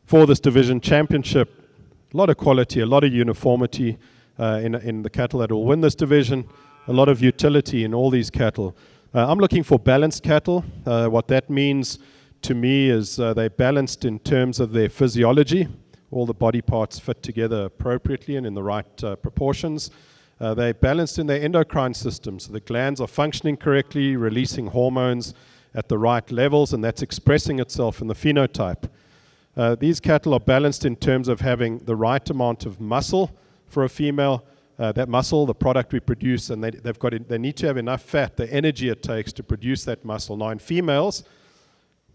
for this division championship, a lot of quality, a lot of uniformity in the cattle that will win this division, a lot of utility in all these cattle. I'm looking for balanced cattle. What that means to me is they're balanced in terms of their physiology. All the body parts fit together appropriately and in the right proportions. They're balanced in their endocrine system, so the glands are functioning correctly, releasing hormones at the right levels, and that's expressing itself in the phenotype. These cattle are balanced in terms of having the right amount of muscle for a female. That muscle, the product we produce, and they need to have enough fat, the energy it takes to produce that muscle. Now in females,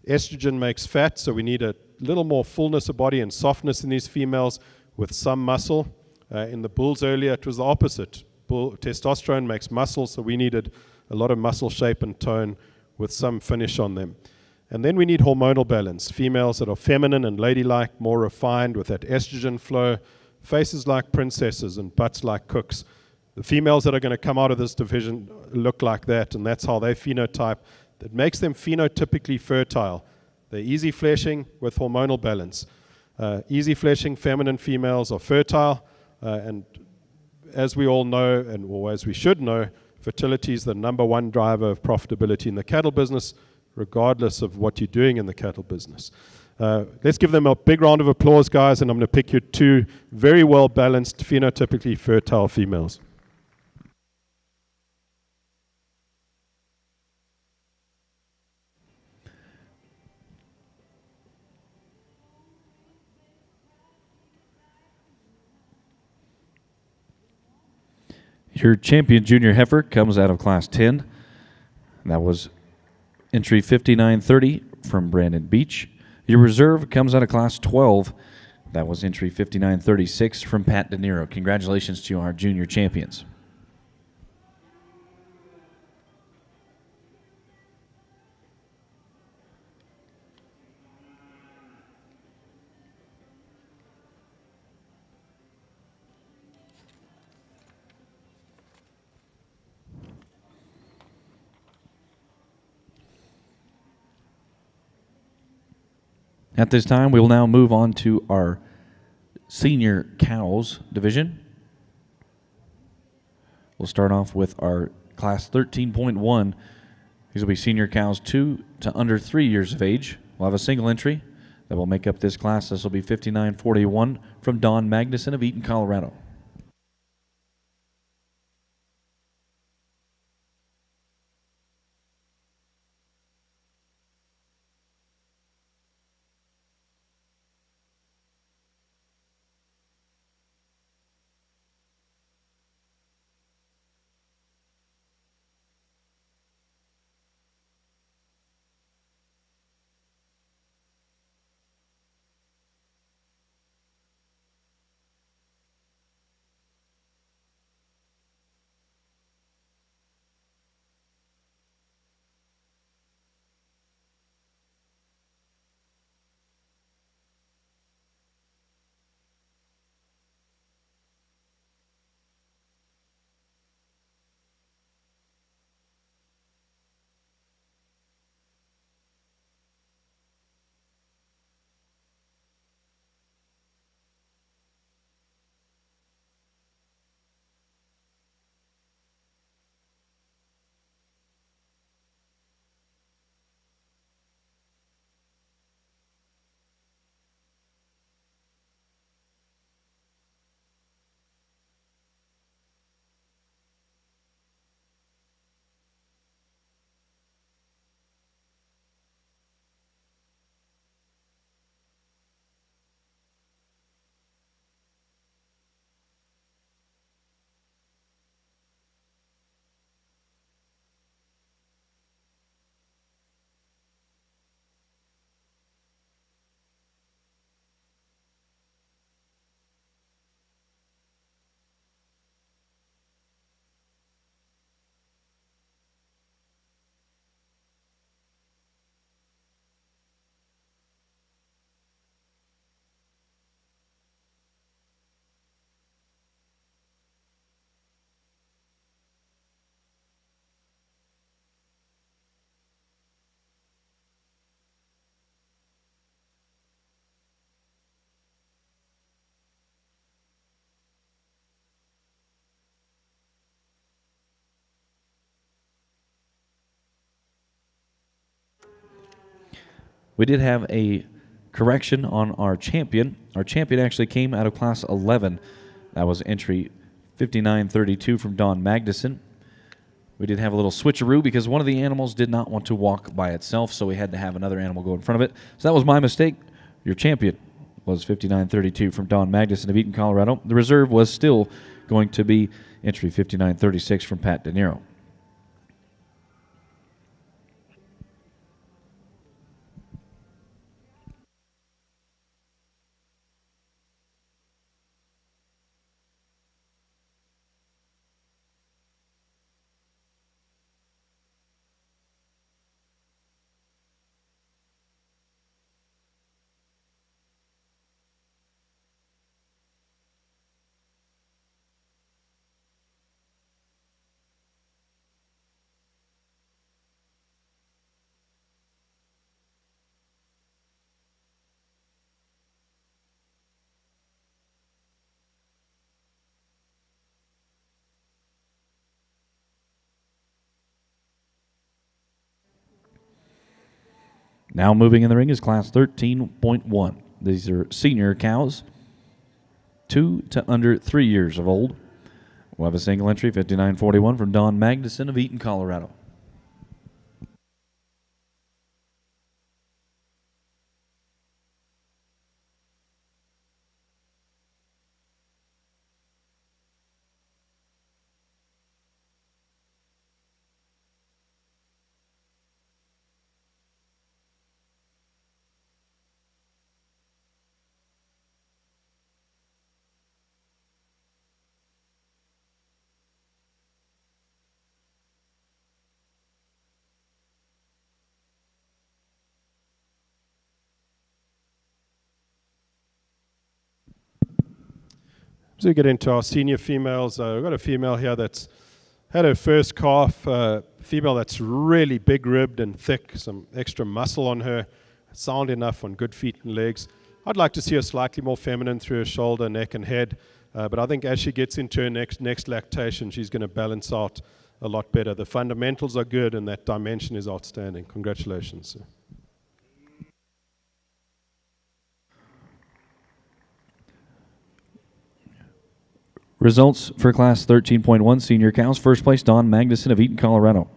estrogen makes fat, so we need a little more fullness of body and softness in these females with some muscle. In the bulls earlier, it was the opposite. Testosterone makes muscle, so we needed a lot of muscle shape and tone with some finish on them. And then we need hormonal balance. Females that are feminine and ladylike, more refined with that estrogen flow, faces like princesses and butts like cooks. The females that are going to come out of this division look like that, and that's how they phenotype. That makes them phenotypically fertile. They're easy fleshing with hormonal balance. Easy fleshing feminine females are fertile, and as we all know, or as we should know, fertility is the number one driver of profitability in the cattle business, regardless of what you're doing in the cattle business. Let's give them a big round of applause, guys, and I'm going to pick you 2 very well-balanced, phenotypically fertile females. Your champion junior heifer comes out of Class 10. That was entry 5930 from Brandon Beach. Your reserve comes out of Class 12. That was entry 5936 from Pat De Niro. Congratulations to our junior champions. At this time, we will now move on to our senior cows division. We'll start off with our class 13.1. These will be senior cows 2 to under 3 years of age. We'll have a single entry that will make up this class. This will be 5941 from Don Magnuson of Eaton, Colorado. We did have a correction on our champion. Our champion actually came out of class 11. That was entry 5932 from Don Magnuson. We did have a little switcheroo because one of the animals did not want to walk by itself, so we had to have another animal go in front of it. So that was my mistake. Your champion was 5932 from Don Magnuson of Eaton, Colorado. The reserve was still going to be entry 5936 from Pat De Niro. Now moving in the ring is class 13.1. These are senior cows, 2 to under 3 years of old. We'll have a single entry, 5941 from Don Magnuson of Eaton, Colorado. As we get into our senior females, we've got a female here that's had her first calf, female that's really big-ribbed and thick, some extra muscle on her, sound enough on good feet and legs. I'd like to see her slightly more feminine through her shoulder, neck, and head, but I think as she gets into her next lactation, she's going to balance out a lot better. The fundamentals are good, and that dimension is outstanding. Congratulations, sir. Results for class 13.1 senior cows. First place, Don Magnuson of Eaton, Colorado.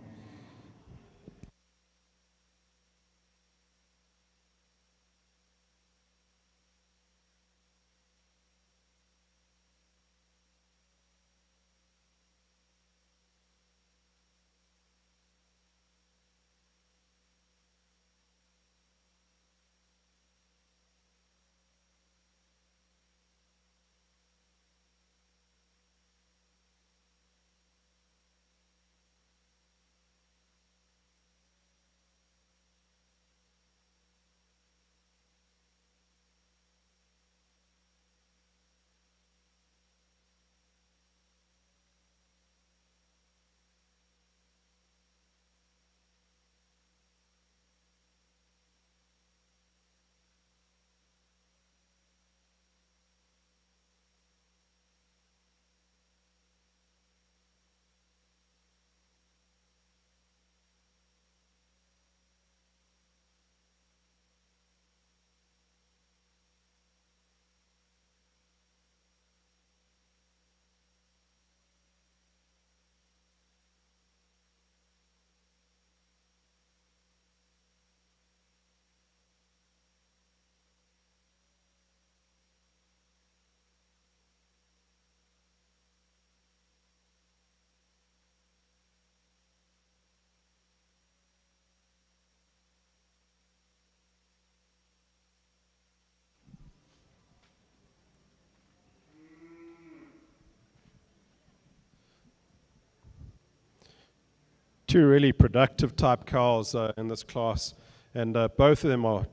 Two really productive type cows in this class, and both of them are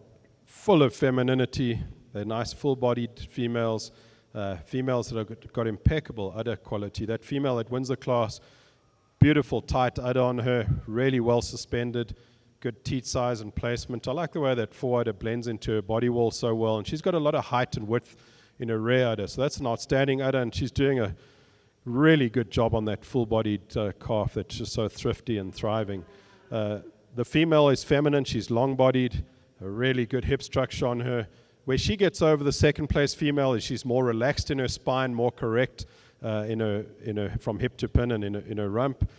full of femininity. They're nice full-bodied females, females that have got impeccable udder quality. That female that wins the class, beautiful tight udder on her, really well suspended, good teat size and placement. I like the way that fore-udder blends into her body wall so well, and she's got a lot of height and width in her rear udder, so that's an outstanding udder, and she's doing a really good job on that full-bodied calf that's just so thrifty and thriving. The female is feminine. She's long-bodied, a really good hip structure on her. Where she gets over the second place female is she's more relaxed in her spine, more correct from hip to pin and in her rump.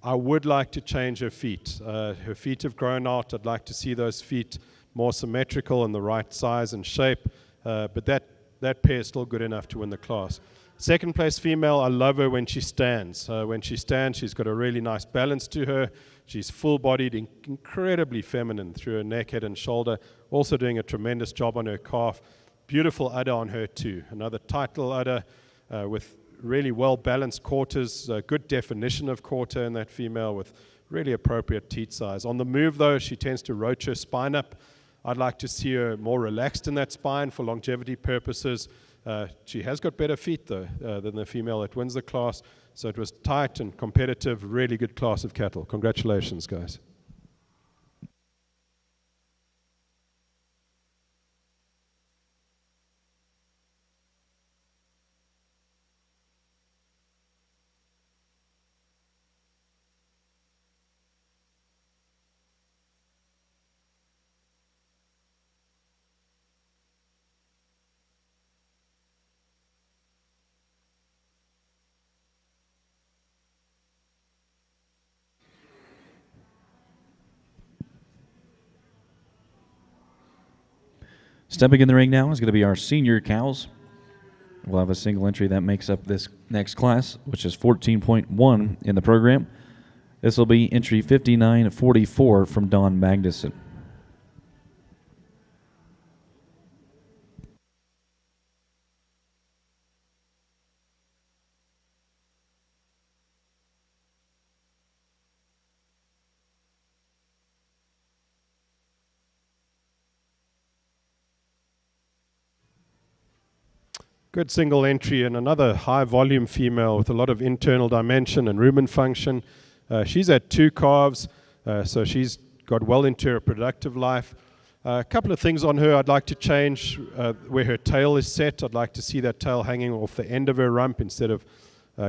I would like to change her feet. Her feet have grown out. I'd like to see those feet more symmetrical and the right size and shape. But that pair is still good enough to win the class. Second place female, I love her when she stands. When she stands, she's got a really nice balance to her. She's full-bodied, incredibly feminine through her neck, head, and shoulder. Also doing a tremendous job on her calf. Beautiful udder on her too. Another title udder with really well-balanced quarters, good definition of quarter in that female with really appropriate teat size. On the move, though, she tends to roach her spine up. I'd like to see her more relaxed in that spine for longevity purposes. She has got better feet, though, than the female that wins the class. So it was tight and competitive, really good class of cattle. Congratulations, guys. Stepping in the ring now is going to be our senior cows. We'll have a single entry that makes up this next class, which is 14.1 in the program. This will be entry 5944 from Don Magnuson. Good single entry and another high volume female with a lot of internal dimension and rumen function. She's had 2 calves, so she's got well into her productive life. A couple of things on her I'd like to change. Where her tail is set, I'd like to see that tail hanging off the end of her rump instead of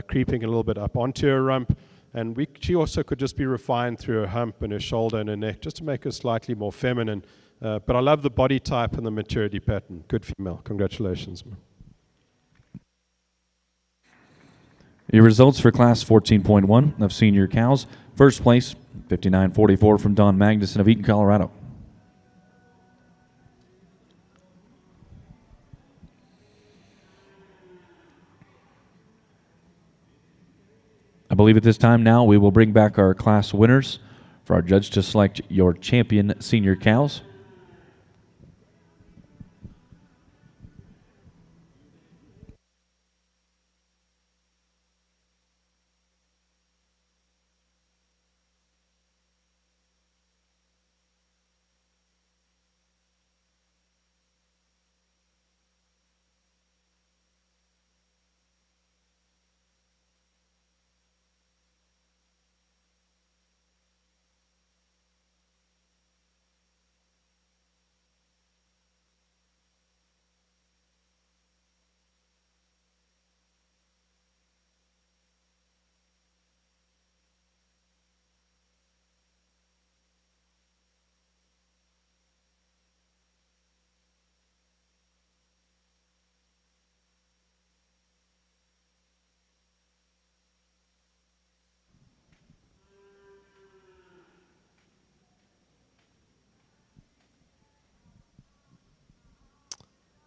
creeping a little bit up onto her rump. And she also could just be refined through her hump and her shoulder and her neck just to make her slightly more feminine. But I love the body type and the maturity pattern. Good female. Congratulations. Your results for Class 14.1 of senior cows. First place, 5944 from Don Magnuson of Eaton, Colorado. I believe at this time now we will bring back our class winners for our judge to select your champion senior cows.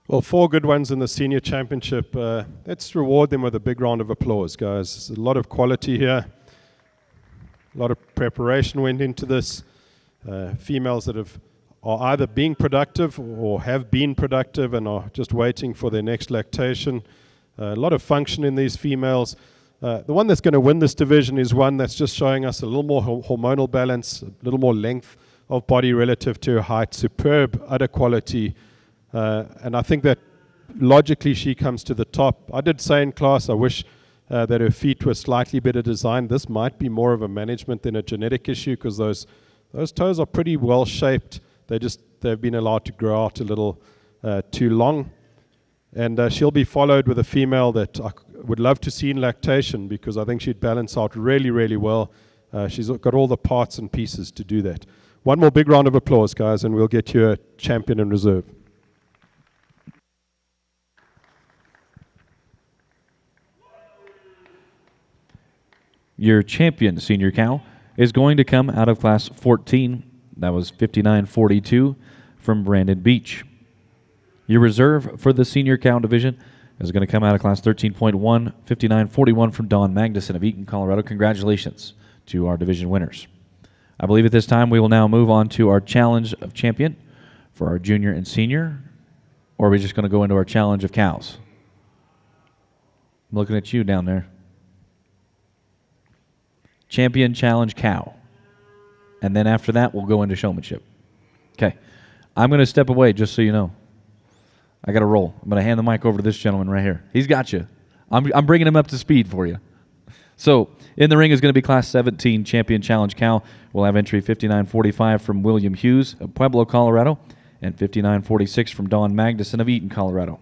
Well, 4 good ones in the senior championship. Let's reward them with a big round of applause, guys. There's a lot of quality here. A lot of preparation went into this. Females that are either being productive or have been productive and are just waiting for their next lactation. A lot of function in these females. The one that's going to win this division is one that's just showing us a little more hormonal balance, a little more length of body relative to her height, superb udder quality. And I think that logically she comes to the top. I did say in class I wish that her feet were slightly better designed. This might be more of a management than a genetic issue because those toes are pretty well shaped. They've been allowed to grow out a little too long. And she'll be followed with a female that I would love to see in lactation because I think she'd balance out really, really well. She's got all the parts and pieces to do that. One more big round of applause, guys, and we'll get you a champion in reserve. Your champion senior cow is going to come out of class 14. That was 5942 from Brandon Beach. Your reserve for the senior cow division is going to come out of class 13.1, 5941 from Don Magnuson of Eaton, Colorado. Congratulations to our division winners. I believe at this time we will now move on to our challenge of champion for our junior and senior, or are we just going to go into our challenge of cows? I'm looking at you down there. Champion challenge cow. And then after that, we'll go into showmanship. Okay. I'm going to step away just so you know. I got to roll. I'm going to hand the mic over to this gentleman right here. He's got you. I'm bringing him up to speed for you. So in the ring is going to be class 17 champion challenge cow. We'll have entry 5945 from William Hughes of Pueblo, Colorado, and 5946 from Don Magnuson of Eaton, Colorado.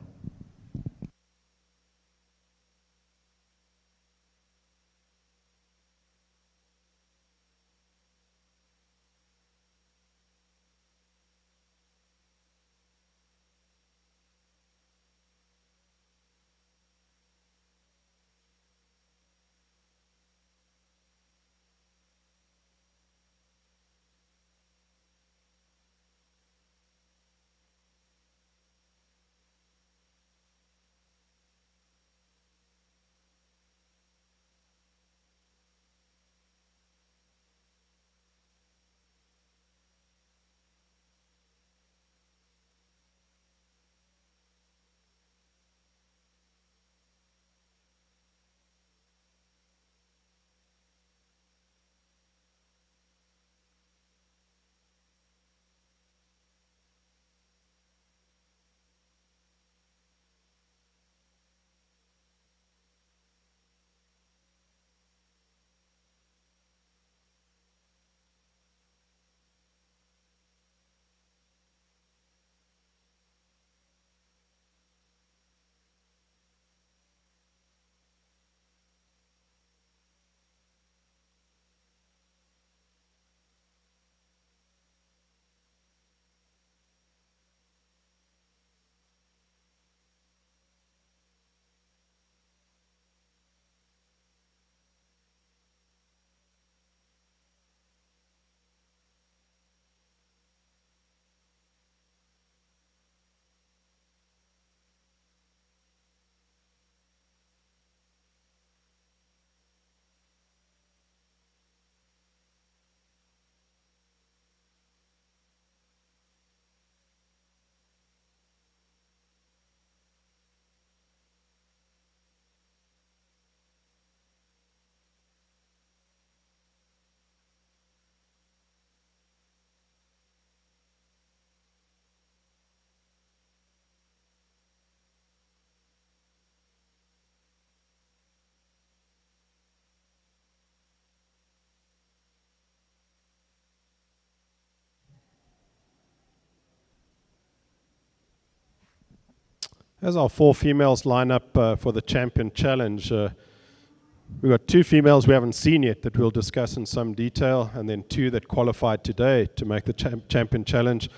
As our 4 females line up for the champion challenge, we've got 2 females we haven't seen yet that we'll discuss in some detail, and then 2 that qualified today to make the champion challenge.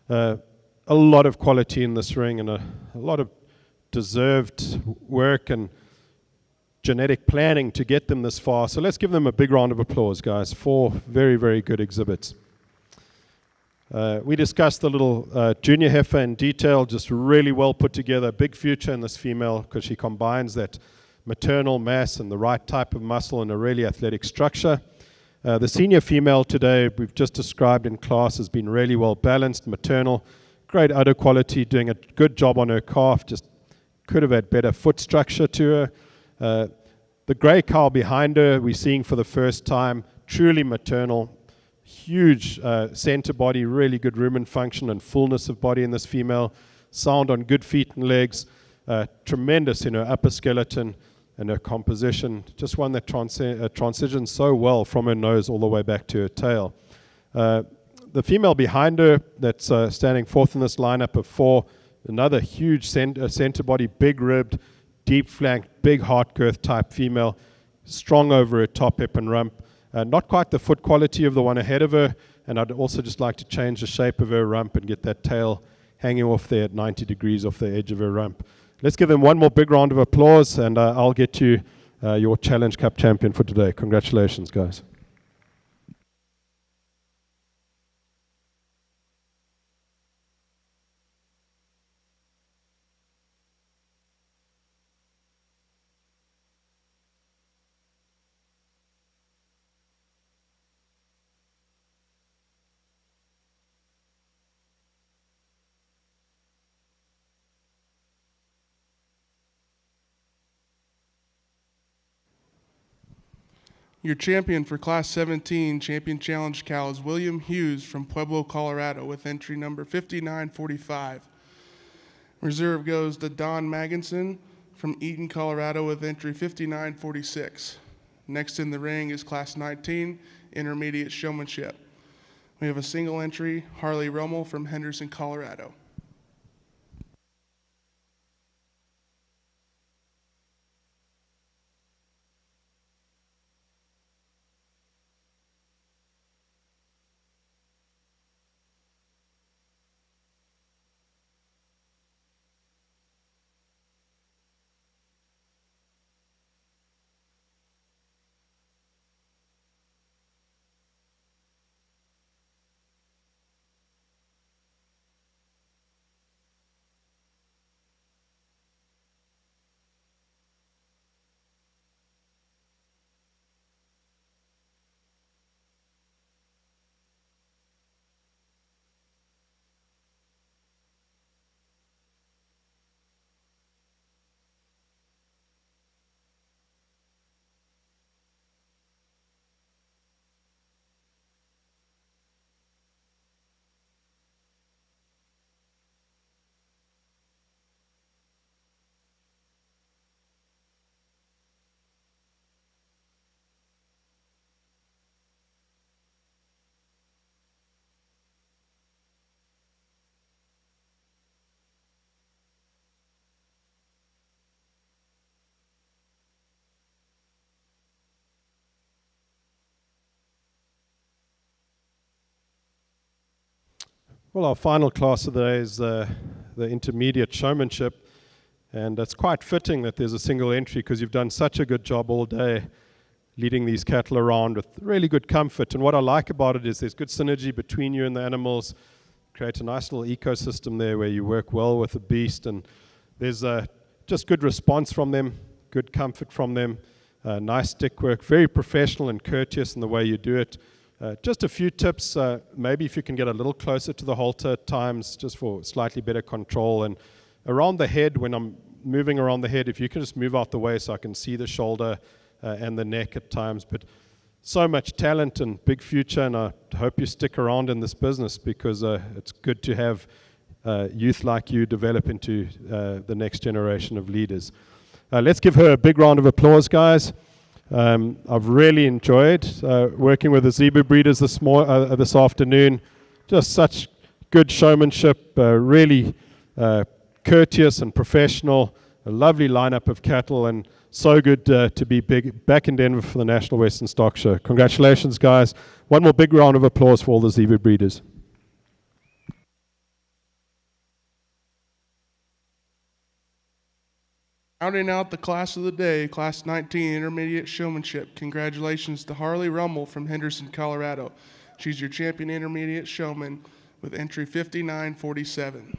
A lot of quality in this ring and a lot of deserved work and genetic planning to get them this far. So let's give them a big round of applause, guys. 4 very, very good exhibits. We discussed the little junior heifer in detail, just really well put together. Big future in this female because she combines that maternal mass and the right type of muscle and a really athletic structure. The senior female today, we've just described in class, has been really well balanced, maternal, great udder quality, doing a good job on her calf, just could have had better foot structure to her. The grey cow behind her, we're seeing for the first time, truly maternal, huge center body, really good rumen function and fullness of body in this female, sound on good feet and legs, tremendous in her upper skeleton and her composition, just one that transitions so well from her nose all the way back to her tail. The female behind her that's standing fourth in this lineup of 4, another huge center body, big ribbed, deep flanked, big heart girth type female, strong over her top hip and rump. Not quite the foot quality of the one ahead of her, And I'd also just like to change the shape of her rump and get that tail hanging off there at 90 degrees off the edge of her rump. Let's give them one more big round of applause, and I'll get you your Challenge Cup champion for today. Congratulations, guys. Your champion for Class 17 Champion Challenge cow is William Hughes from Pueblo, Colorado, with entry number 5945. Reserve goes to Don Magginson from Eaton, Colorado, with entry 5946. Next in the ring is Class 19 Intermediate Showmanship. We have a single entry, Harley Rommel from Henderson, Colorado. Well, our final class of the day is the intermediate showmanship, and it's quite fitting that there's a single entry because you've done such a good job all day leading these cattle around with really good comfort. And what I like about it is there's good synergy between you and the animals, create a nice little ecosystem there where you work well with the beast, and there's just good response from them, good comfort from them, nice stick work, very professional and courteous in the way you do it. Just a few tips, maybe if you can get a little closer to the halter at times, just for slightly better control. And around the head, when I'm moving around the head, if you can just move out the way so I can see the shoulder and the neck at times. But so much talent and big future, and I hope you stick around in this business because it's good to have youth like you develop into the next generation of leaders. Let's give her a big round of applause, guys. I've really enjoyed working with the Zebu breeders this afternoon. Just such good showmanship, really courteous and professional, a lovely lineup of cattle, and so good to be back in Denver for the National Western Stock Show. Congratulations, guys. One more big round of applause for all the Zebu breeders. Rounding out the class of the day, Class 19 Intermediate Showmanship. Congratulations to Harley Rommel from Henderson, Colorado. She's your champion intermediate showman with entry 5947.